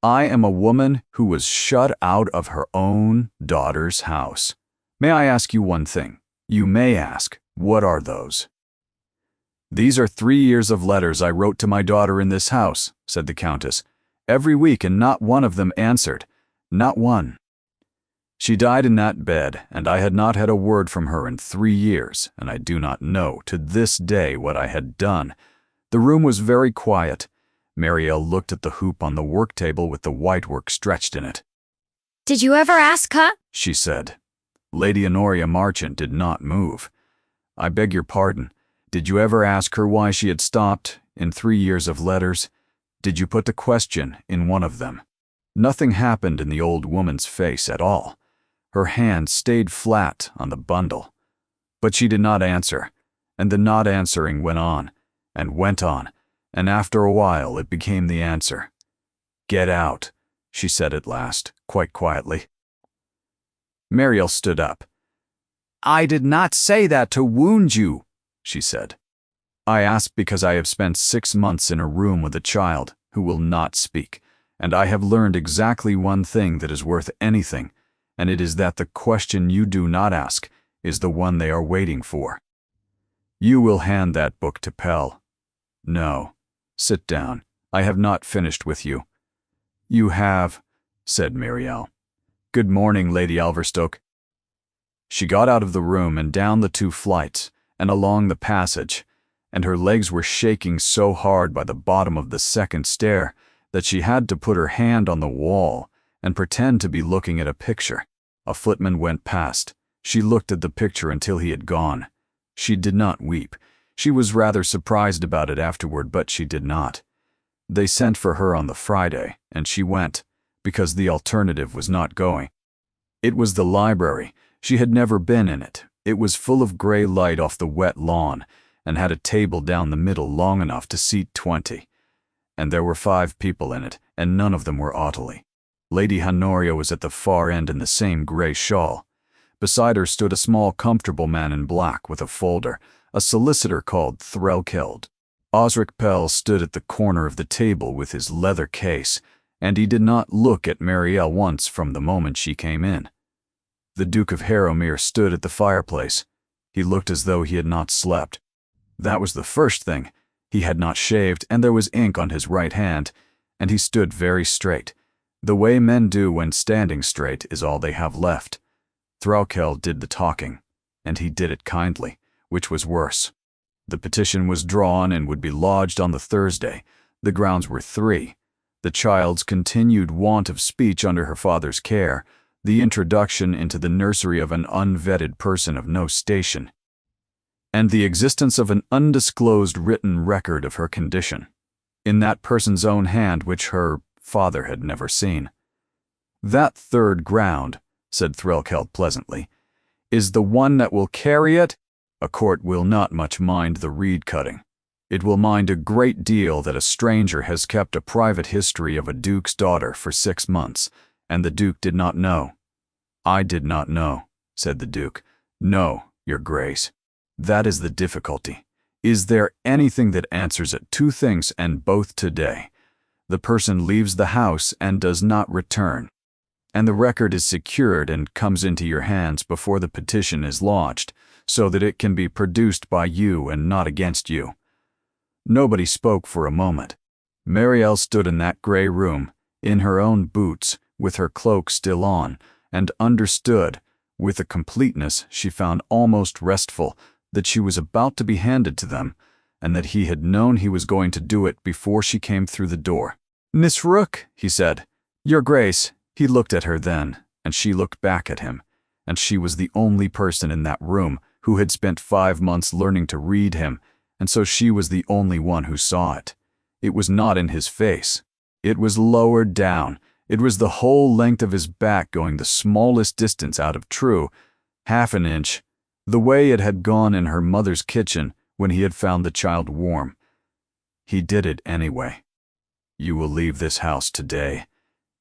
I am a woman who was shut out of her own daughter's house. May I ask you one thing? You may ask, what are those?" "These are 3 years of letters I wrote to my daughter in this house," said the Countess, "every week, and not one of them answered. Not one. She died in that bed, and I had not had a word from her in 3 years, and I do not know to this day what I had done. The room was very quiet. Mariel looked at the hoop on the work table with the whitework stretched in it. "Did you ever ask her?" she said. Lady Honoria Marchant did not move. "I beg your pardon. Did you ever ask her why she had stopped in 3 years of letters? Did you put the question in one of them?" Nothing happened in the old woman's face at all. Her hand stayed flat on the bundle. But she did not answer, and the not answering went on, and after a while it became the answer. "Get out," she said at last, quite quietly. Mariel stood up. "I did not say that to wound you," she said. "I asked because I have spent 6 months in a room with a child who will not speak, and I have learned exactly one thing that is worth anything, and it is that the question you do not ask is the one they are waiting for. You will hand that book to Pell. No, sit down. I have not finished with you." "You have," said Mariel. "Good morning, Lady Alverstoke." She got out of the room and down the 2 flights and along the passage, and her legs were shaking so hard by the bottom of the 2nd stair that she had to put her hand on the wall and pretend to be looking at a picture. A footman went past. She looked at the picture until he had gone. She did not weep. She was rather surprised about it afterward, but she did not. They sent for her on the Friday, and she went, because the alternative was not going. It was the library. She had never been in it. It was full of gray light off the wet lawn, and had a table down the middle long enough to seat 20. And there were 5 people in it, and none of them were Ottilie. Lady Honoria was at the far end in the same gray shawl. Beside her stood a small, comfortable man in black with a folder, a solicitor called Threlkeld. Osric Pell stood at the corner of the table with his leather case, and he did not look at Mariel once from the moment she came in. The Duke of Harrowmere stood at the fireplace. He looked as though he had not slept. That was the first thing. He had not shaved, and there was ink on his right hand, and he stood very straight. The way men do when standing straight is all they have left. Threlkeld did the talking, and he did it kindly, which was worse. The petition was drawn and would be lodged on the Thursday. The grounds were 3. The child's continued want of speech under her father's care, the introduction into the nursery of an unvetted person of no station, and the existence of an undisclosed written record of her condition, in that person's own hand which her father had never seen. "That 3rd ground," said Threlkeld pleasantly, "is the one that will carry it. A court will not much mind the reed-cutting. It will mind a great deal that a stranger has kept a private history of a duke's daughter for 6 months, and the duke did not know." "I did not know," said the duke. "No, Your Grace. That is the difficulty. Is there anything that answers it? Two things, and both today. The person leaves the house and does not return, and the record is secured and comes into your hands before the petition is lodged, so that it can be produced by you and not against you. Nobody spoke for a moment. Marielle stood in that gray room, in her own boots, with her cloak still on, and understood, with a completeness she found almost restful, that she was about to be handed to them, and that he had known he was going to do it before she came through the door. "Miss Rook," he said. "Your Grace." He looked at her then, and she looked back at him, and she was the only person in that room who had spent 5 months learning to read him, and so she was the only one who saw it. It was not in his face. It was lower down. It was the whole length of his back, going the smallest distance out of true, half an inch, the way it had gone in her mother's kitchen when he had found the child warm. He did it anyway. "You will leave this house today,"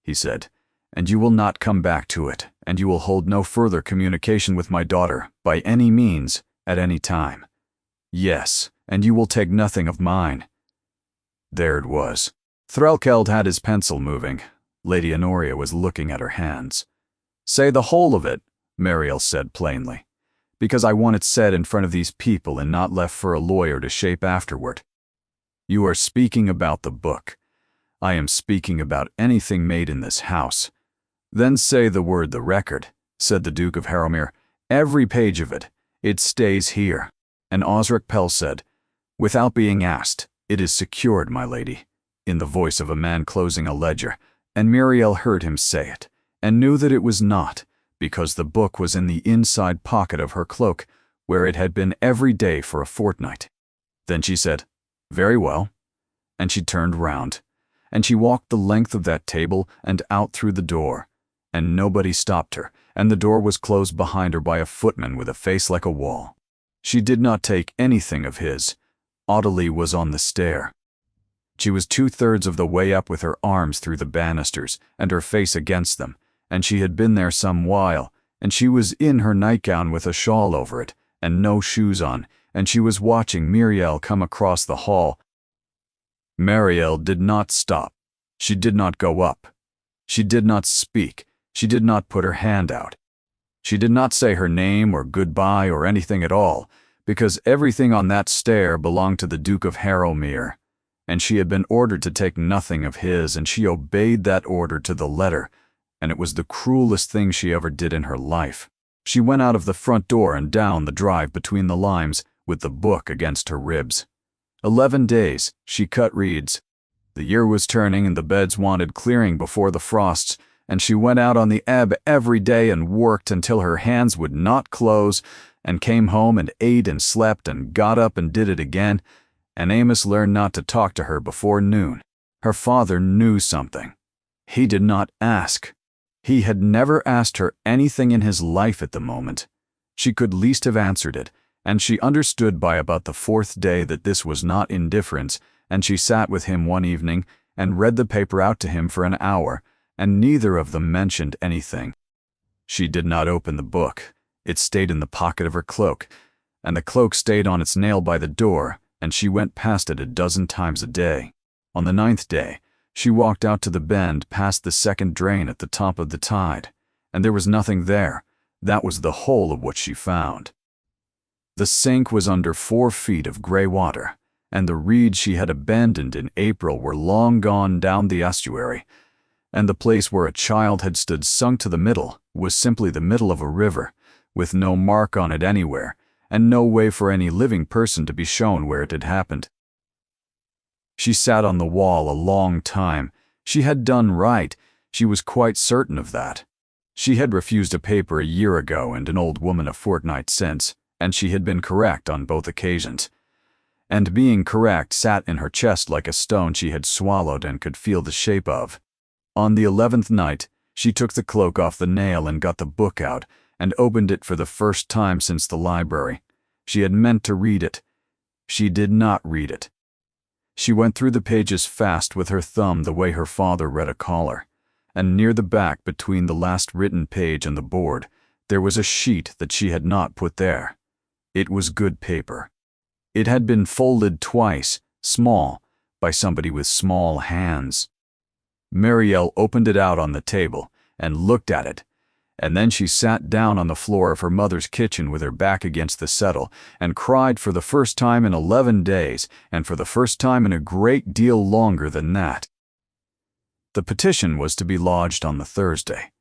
he said, "and you will not come back to it, and you will hold no further communication with my daughter, by any means, at any time. Yes, and you will take nothing of mine." There it was. Threlkeld had his pencil moving. Lady Honoria was looking at her hands. "Say the whole of it," Marielle said plainly, "because I want it said in front of these people and not left for a lawyer to shape afterward. You are speaking about the book. I am speaking about anything made in this house." "Then say the word the record," said the Duke of Harrowmere. "Every page of it. It stays here." And Osric Pell said, "Without being asked, it is secured, my lady," in the voice of a man closing a ledger, and Muriel heard him say it, and knew that it was not, because the book was in the inside pocket of her cloak, where it had been every day for a fortnight. Then she said, "Very well," and she turned round, and she walked the length of that table and out through the door, and nobody stopped her, and the door was closed behind her by a footman with a face like a wall. She did not take anything of his. Ottilie was on the stair. She was 2/3 of the way up with her arms through the banisters and her face against them, and she had been there some while, and she was in her nightgown with a shawl over it, and no shoes on, and she was watching Muriel come across the hall. Marielle did not stop. She did not go up. She did not speak. She did not put her hand out. She did not say her name or goodbye or anything at all, because everything on that stair belonged to the Duke of Harrowmere, and she had been ordered to take nothing of his, and she obeyed that order to the letter, and it was the cruelest thing she ever did in her life. She went out of the front door and down the drive between the limes, with the book against her ribs. 11 days, she cut reeds. The year was turning and the beds wanted clearing before the frosts, and she went out on the ebb every day and worked until her hands would not close, and came home and ate and slept and got up and did it again, and Amos learned not to talk to her before noon. Her father knew something. He did not ask. He had never asked her anything in his life at the moment. She could least have answered it, and she understood by about the 4th day that this was not indifference, and she sat with him one evening and read the paper out to him for an hour, and neither of them mentioned anything. She did not open the book. It stayed in the pocket of her cloak, and the cloak stayed on its nail by the door, and she went past it a dozen times a day. On the 9th day, she walked out to the bend past the second drain at the top of the tide, and there was nothing there. That was the whole of what she found. The sink was under 4 feet of gray water, and the reeds she had abandoned in April were long gone down the estuary, and the place where a child had stood sunk to the middle was simply the middle of a river, with no mark on it anywhere, and no way for any living person to be shown where it had happened. She sat on the wall a long time. She had done right. She was quite certain of that. She had refused a paper a year ago and an old woman a fortnight since, and she had been correct on both occasions. And being correct sat in her chest like a stone she had swallowed and could feel the shape of. On the 11th night, she took the cloak off the nail and got the book out, and opened it for the first time since the library. She had meant to read it. She did not read it. She went through the pages fast with her thumb the way her father read a caller, and near the back between the last written page and the board, there was a sheet that she had not put there. It was good paper. It had been folded twice, small, by somebody with small hands. Marielle opened it out on the table and looked at it, and then she sat down on the floor of her mother's kitchen with her back against the settle and cried for the first time in 11 days and for the first time in a great deal longer than that. The petition was to be lodged on the Thursday.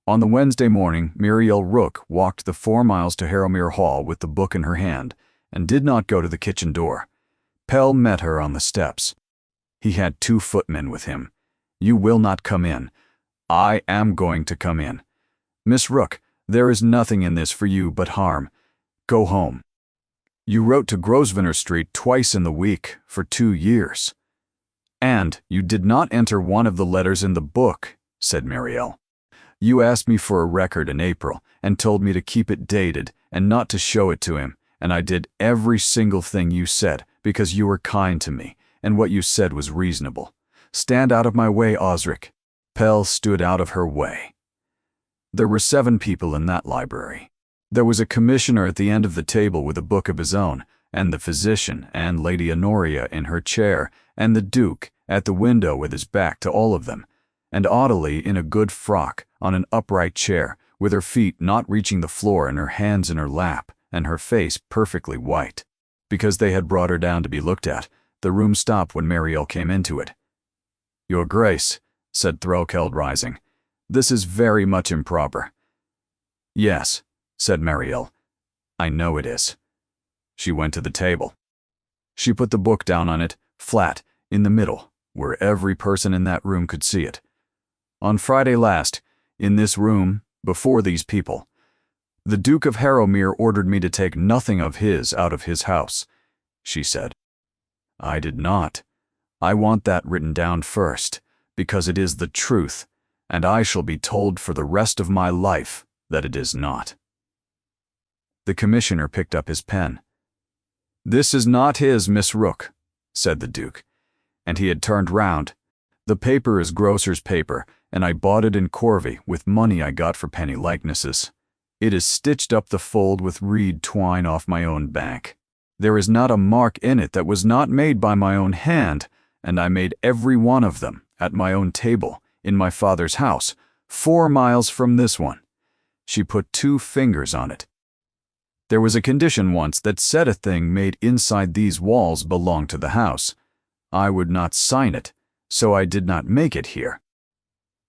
On the Wednesday morning, Muriel Rook walked the 4 miles to Harrowmere Hall with the book in her hand and did not go to the kitchen door. Pell met her on the steps. He had 2 footmen with him. "You will not come in." "I am going to come in." "Miss Rook, there is nothing in this for you but harm. Go home." "You wrote to Grosvenor Street twice in the week for 2 years. And you did not enter one of the letters in the book," said Marielle. "You asked me for a record in April and told me to keep it dated and not to show it to him, and I did every single thing you said because you were kind to me and what you said was reasonable. Stand out of my way, Osric." Pell stood out of her way. There were 7 people in that library. There was a commissioner at the end of the table with a book of his own, and the physician and Lady Honoria in her chair, and the Duke at the window with his back to all of them, and Ottilie in a good frock on an upright chair, with her feet not reaching the floor and her hands in her lap, and her face perfectly white. Because they had brought her down to be looked at, the room stopped when Marielle came into it. "Your Grace," said Threlkeld, rising, "this is very much improper." "Yes," said Marielle, "I know it is." She went to the table. She put the book down on it, flat, in the middle, where every person in that room could see it. "On Friday last, in this room, before these people, the Duke of Harrowmere ordered me to take nothing of his out of his house," she said. "I did not. I want that written down first, because it is the truth, and I shall be told for the rest of my life that it is not." The commissioner picked up his pen. "This is not his, Miss Rook," said the Duke, and he had turned round. "The paper is grocer's paper, and I bought it in Corvey with money I got for penny likenesses. It is stitched up the fold with reed twine off my own bank. There is not a mark in it that was not made by my own hand, and I made every one of them at my own table in my father's house, 4 miles from this one." She put 2 fingers on it. "There was a condition once that said a thing made inside these walls belonged to the house. I would not sign it, so I did not make it here.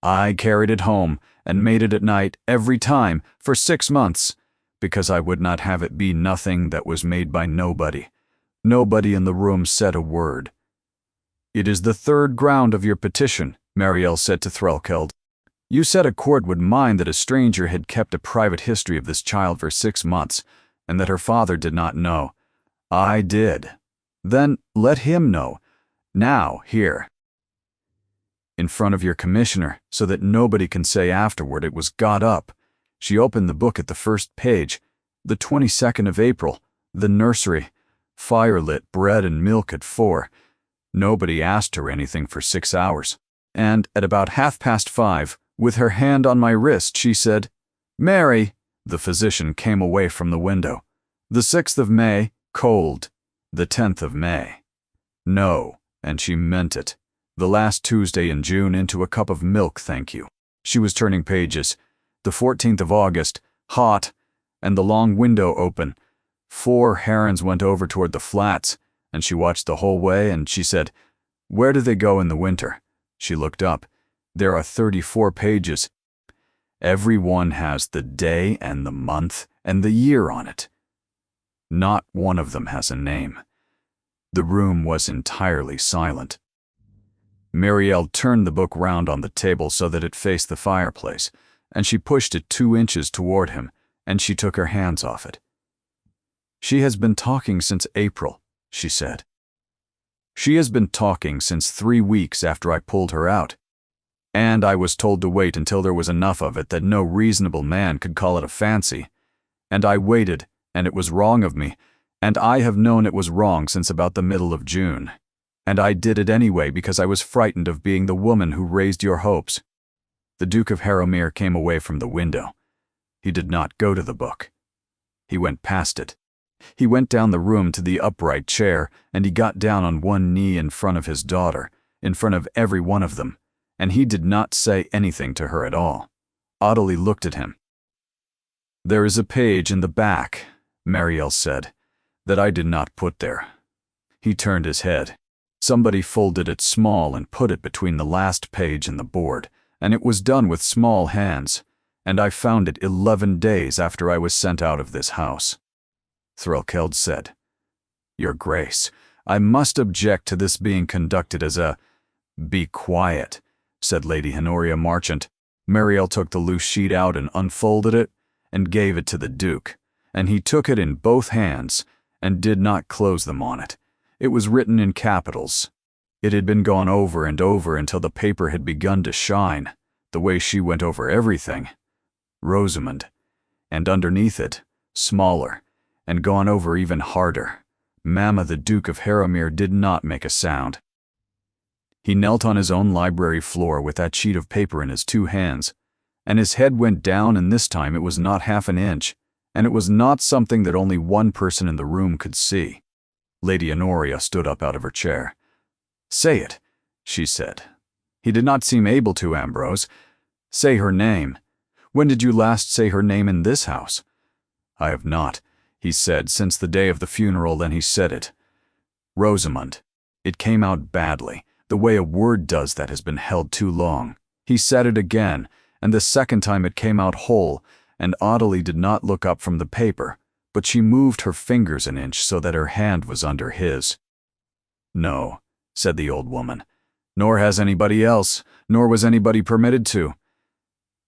I carried it home and made it at night every time for 6 months, because I would not have it be nothing that was made by nobody. Nobody in the room said a word." "It is the 3rd ground of your petition," Marielle said to Threlkeld. "You said a court would mind that a stranger had kept a private history of this child for 6 months, and that her father did not know. I did. Then let him know. Now, here. In front of your commissioner, so that nobody can say afterward it was got up." She opened the book at the first page. "The 22nd of April, the nursery. Firelit bread and milk at 4. Nobody asked her anything for 6 hours. And at about 5:30, with her hand on my wrist, she said, 'Mary.' The physician came away from the window. 'The 6th of May, cold. The 10th of May. No,' and she meant it. 'The last Tuesday in June into a cup of milk, thank you.' She was turning pages. 'The 14th of August, hot, and the long window open. 4 herons went over toward the flats, and she watched the whole way, and she said, 'Where do they go in the winter?' She looked up. There are 34 pages. Every one has the day and the month and the year on it. Not one of them has a name." The room was entirely silent. Marielle turned the book round on the table so that it faced the fireplace, and she pushed it 2 inches toward him, and she took her hands off it. "She has been talking since April," she said. "She has been talking since 3 weeks after I pulled her out. And I was told to wait until there was enough of it that no reasonable man could call it a fancy. And I waited, and it was wrong of me, and I have known it was wrong since about the middle of June. And I did it anyway because I was frightened of being the woman who raised your hopes." The Duke of Harrowmere came away from the window. He did not go to the book. He went past it. He went down the room to the upright chair, and he got down on one knee in front of his daughter, in front of every one of them, and he did not say anything to her at all. Ottilie looked at him. "There is a page in the back," Marielle said, "that I did not put there." He turned his head. Somebody folded it small and put it between the last page and the board, and it was done with small hands, and I found it 11 days after I was sent out of this house. Threlkeld said, "Your Grace, I must object to this being conducted as a—" "Be quiet," said Lady Honoria Marchant. Marielle took the loose sheet out and unfolded it, and gave it to the Duke, and he took it in both hands, and did not close them on it. It was written in capitals. It had been gone over and over until the paper had begun to shine, the way she went over everything. Rosamond. And underneath it, smaller, and gone over even harder, Mamma the Duke of Harrowmere did not make a sound. He knelt on his own library floor with that sheet of paper in his two hands, and his head went down, and this time it was not half an inch, and it was not something that only one person in the room could see. Lady Honoria stood up out of her chair. "Say it," she said. He did not seem able to, Ambrose. "Say her name. When did you last say her name in this house?" "I have not," he said, "since the day of the funeral." Then he said it. "Rosamond." It came out badly, the way a word does that has been held too long. He said it again, and the second time it came out whole, and Ottilie did not look up from the paper, but she moved her fingers an inch so that her hand was under his. "No," said the old woman, "nor has anybody else, nor was anybody permitted to."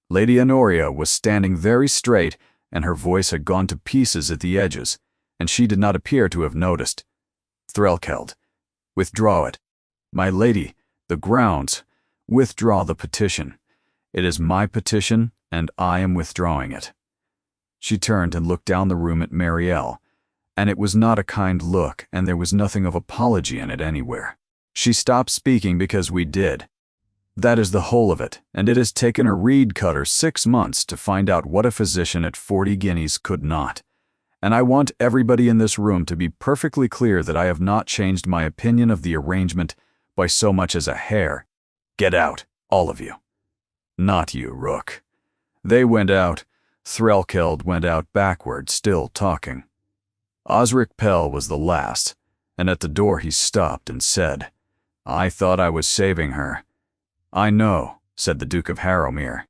Lady Honoria was standing very straight, and her voice had gone to pieces at the edges, and she did not appear to have noticed. "Threlkeld, withdraw it. My lady, the grounds, withdraw the petition. It is my petition, and I am withdrawing it." She turned and looked down the room at Marielle, and it was not a kind look, and there was nothing of apology in it anywhere. "She stopped speaking because we did. That is the whole of it, and it has taken a reed cutter 6 months to find out what a physician at 40 guineas could not. And I want everybody in this room to be perfectly clear that I have not changed my opinion of the arrangement by so much as a hair. Get out, all of you." "Not you, Rook." They went out. Threlkeld went out backward, still talking. Osric Pell was the last, and at the door he stopped and said, "I thought I was saving her." "I know," said the Duke of Harrowmere.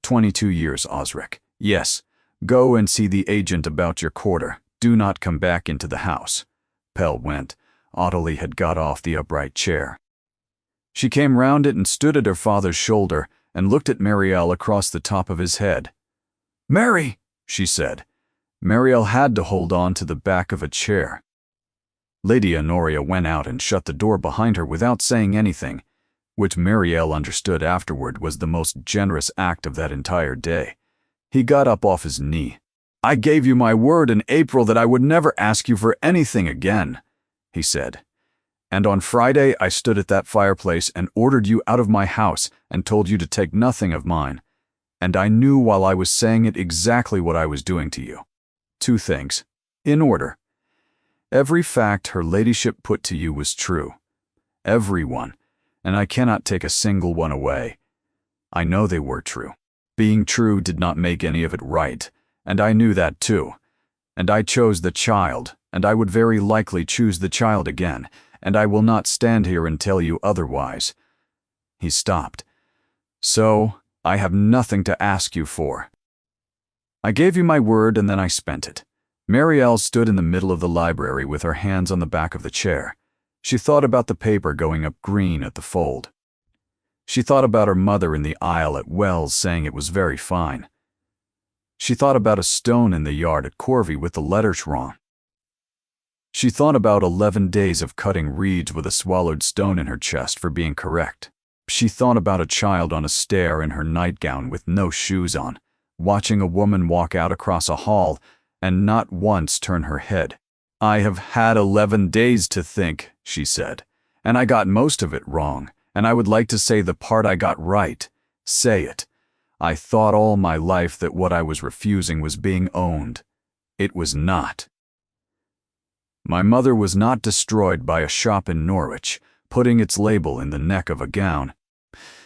22 years, Osric. Yes, go and see the agent about your quarter. Do not come back into the house." Pell went. Ottilie had got off the upright chair. She came round it and stood at her father's shoulder and looked at Marielle across the top of his head. "Mary," she said. Marielle had to hold on to the back of a chair. Lady Honoria went out and shut the door behind her without saying anything, which Marielle understood afterward was the most generous act of that entire day. He got up off his knee. "I gave you my word in April that I would never ask you for anything again," he said. "And on Friday I stood at that fireplace and ordered you out of my house and told you to take nothing of mine. And I knew while I was saying it exactly what I was doing to you. 2 things, in order. Every fact her ladyship put to you was true. Every one, and I cannot take a single one away. I know they were true. Being true did not make any of it right, and I knew that too. And I chose the child, and I would very likely choose the child again, and I will not stand here and tell you otherwise." He stopped. "So, I have nothing to ask you for. I gave you my word and then I spent it." Marielle stood in the middle of the library with her hands on the back of the chair. She thought about the paper going up green at the fold. She thought about her mother in the aisle at Wells saying it was very fine. She thought about a stone in the yard at Corvey with the letters wrong. She thought about 11 days of cutting reeds with a swallowed stone in her chest for being correct. She thought about a child on a stair in her nightgown with no shoes on, watching a woman walk out across a hall and not once turn her head. "I have had 11 days to think," she said, "and I got most of it wrong, and I would like to say the part I got right. Say it. I thought all my life that what I was refusing was being owned. It was not." My mother was not destroyed by a shop in Norwich, putting its label in the neck of a gown.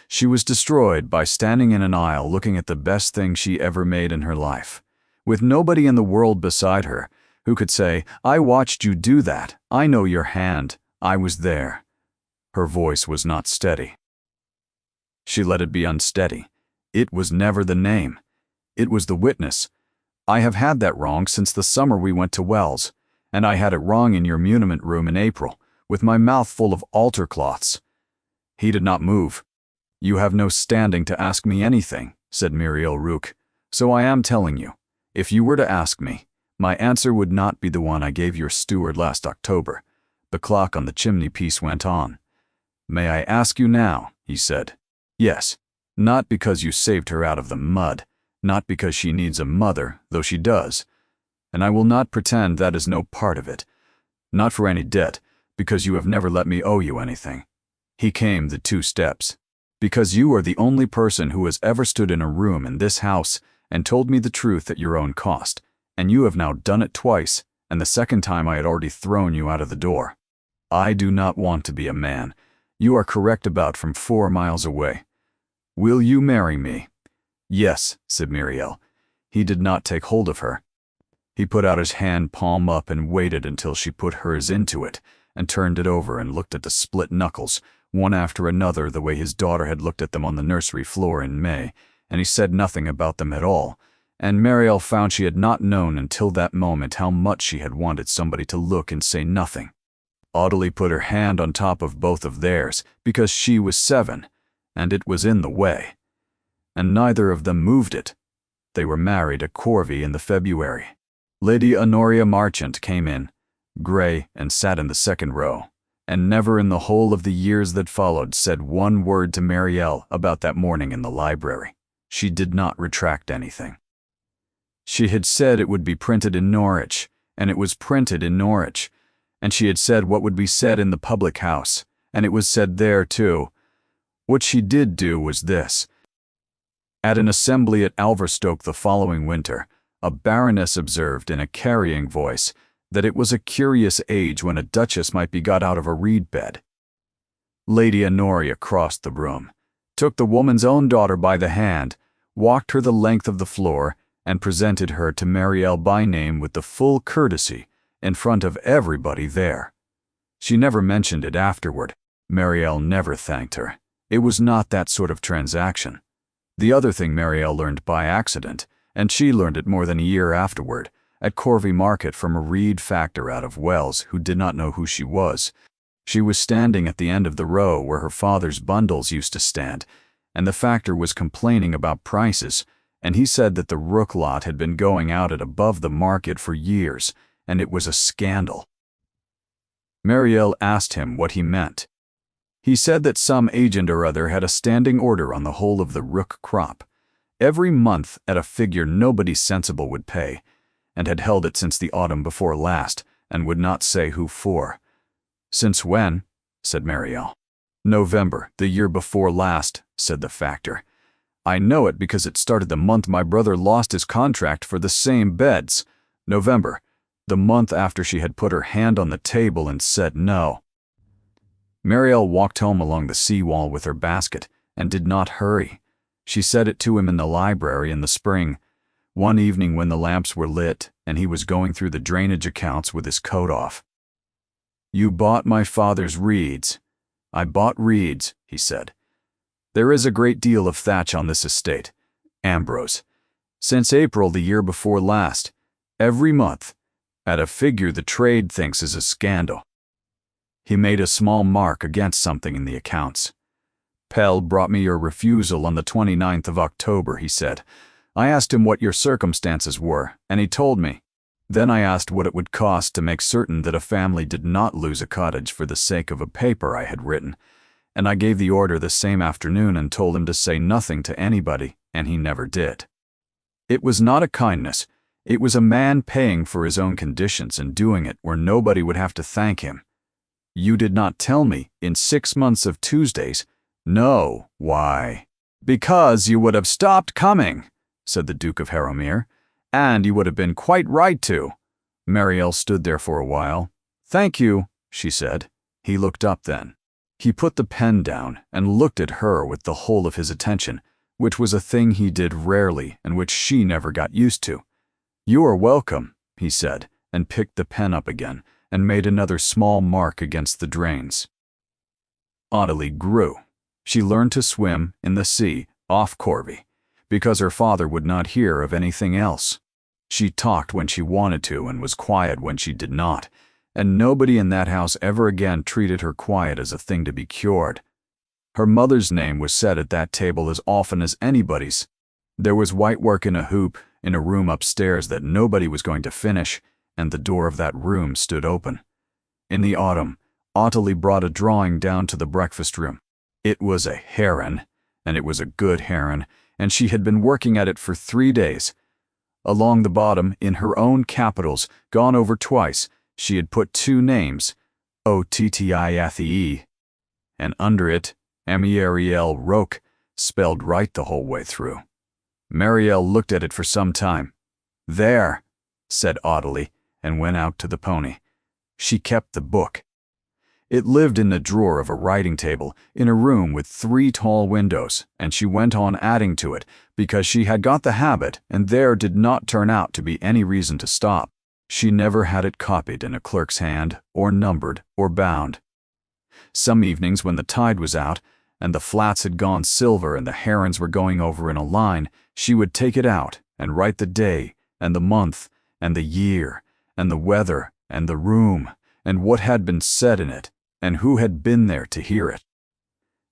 She was destroyed by standing in an aisle looking at the best thing she ever made in her life, with nobody in the world beside her who could say, "I watched you do that. I know your hand. I was there." Her voice was not steady. She let it be unsteady. It was never the name. It was the witness. I have had that wrong since the summer we went to Wells, and I had it wrong in your muniment room in April, with my mouth full of altar cloths. He did not move. "You have no standing to ask me anything," said Muriel Rook, "so I am telling you. If you were to ask me, my answer would not be the one I gave your steward last October." The clock on the chimney-piece went on. "May I ask you now?" he said. "Yes. Not because you saved her out of the mud, not because she needs a mother, though she does. And I will not pretend that is no part of it. Not for any debt, because you have never let me owe you anything." He came the 2 steps. "Because you are the only person who has ever stood in a room in this house and told me the truth at your own cost, and you have now done it twice, and the second time I had already thrown you out of the door. I do not want to be a man. You are correct about from 4 miles away. Will you marry me?" "Yes," said Muriel. He did not take hold of her. He put out his hand palm up and waited until she put hers into it, and turned it over and looked at the split knuckles, one after another the way his daughter had looked at them on the nursery floor in May, and he said nothing about them at all, and Muriel found she had not known until that moment how much she had wanted somebody to look and say nothing. Audley put her hand on top of both of theirs, because she was 7, and it was in the way. And neither of them moved it. They were married at Corvey in the February. Lady Honoria Marchant came in, grey, and sat in the second row, and never in the whole of the years that followed said one word to Muriel about that morning in the library. She did not retract anything. She had said it would be printed in Norwich, and it was printed in Norwich, and she had said what would be said in the public house, and it was said there too. What she did do was this. At an assembly at Alverstoke the following winter, a baroness observed in a carrying voice that it was a curious age when a duchess might be got out of a reed bed. Lady Honoria crossed the room, took the woman's own daughter by the hand, walked her the length of the floor, and presented her to Muriel by name with the full courtesy in front of everybody there. She never mentioned it afterward. Muriel never thanked her. It was not that sort of transaction. The other thing Muriel learned by accident, and she learned it more than a year afterward, at Corvey Market from a reed factor out of Wells who did not know who she was. She was standing at the end of the row where her father's bundles used to stand, and the factor was complaining about prices, and he said that the Rook lot had been going out at above the market for years, and it was a scandal. Muriel asked him what he meant. He said that some agent or other had a standing order on the whole of the Rook crop, every month at a figure nobody sensible would pay, and had held it since the autumn before last, and would not say who for. "Since when?" said Muriel. "November, the year before last," said the factor. "I know it because it started the month my brother lost his contract for the same beds. November, the month after she had put her hand on the table and said no." Muriel walked home along the seawall with her basket, and did not hurry. She said it to him in the library in the spring, one evening when the lamps were lit and he was going through the drainage accounts with his coat off. "You bought my father's reeds." "I bought reeds," he said. "There is a great deal of thatch on this estate. Ambrose. Since April the year before last. Every month. At a figure the trade thinks is a scandal." He made a small mark against something in the accounts. "Pell brought me your refusal on the 29th of October, he said. I asked him what your circumstances were, and he told me. Then I asked what it would cost to make certain that a family did not lose a cottage for the sake of a paper I had written, and I gave the order the same afternoon and told him to say nothing to anybody, and he never did. It was not a kindness. It was a man paying for his own conditions and doing it where nobody would have to thank him. You did not tell me in 6 months of Tuesdays. No, why? Because you would have stopped coming, said the Duke of Harrowmere, and you would have been quite right to. Muriel stood there for a while, "Thank you," she said. He looked up then. He put the pen down and looked at her with the whole of his attention, which was a thing he did rarely and which she never got used to. "You are welcome," he said, and picked the pen up again and made another small mark against the drains. Ottilie grew. She learned to swim in the sea off Corby, because her father would not hear of anything else. She talked when she wanted to and was quiet when she did not, and nobody in that house ever again treated her quiet as a thing to be cured. Her mother's name was said at that table as often as anybody's. There was whitework in a hoop in a room upstairs that nobody was going to finish, and the door of that room stood open. In the autumn, Ottilie brought a drawing down to the breakfast room. It was a heron, and it was a good heron, and she had been working at it for 3 days. Along the bottom, in her own capitals, gone over twice, she had put 2 names, Ottilie, and under it, Marielle Roque, spelled right the whole way through. Marielle looked at it for some time. "There," said Ottilie, and went out to the pony. She kept the book. It lived in the drawer of a writing table in a room with 3 tall windows, and she went on adding to it because she had got the habit, and there did not turn out to be any reason to stop. She never had it copied in a clerk's hand, or numbered, or bound. Some evenings when the tide was out, and the flats had gone silver and the herons were going over in a line, she would take it out and write the day, and the month, and the year, and the weather, and the room, and what had been said in it, and who had been there to hear it.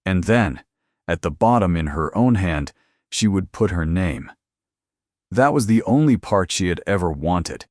And then, at the bottom in her own hand, she would put her name. That was the only part she had ever wanted.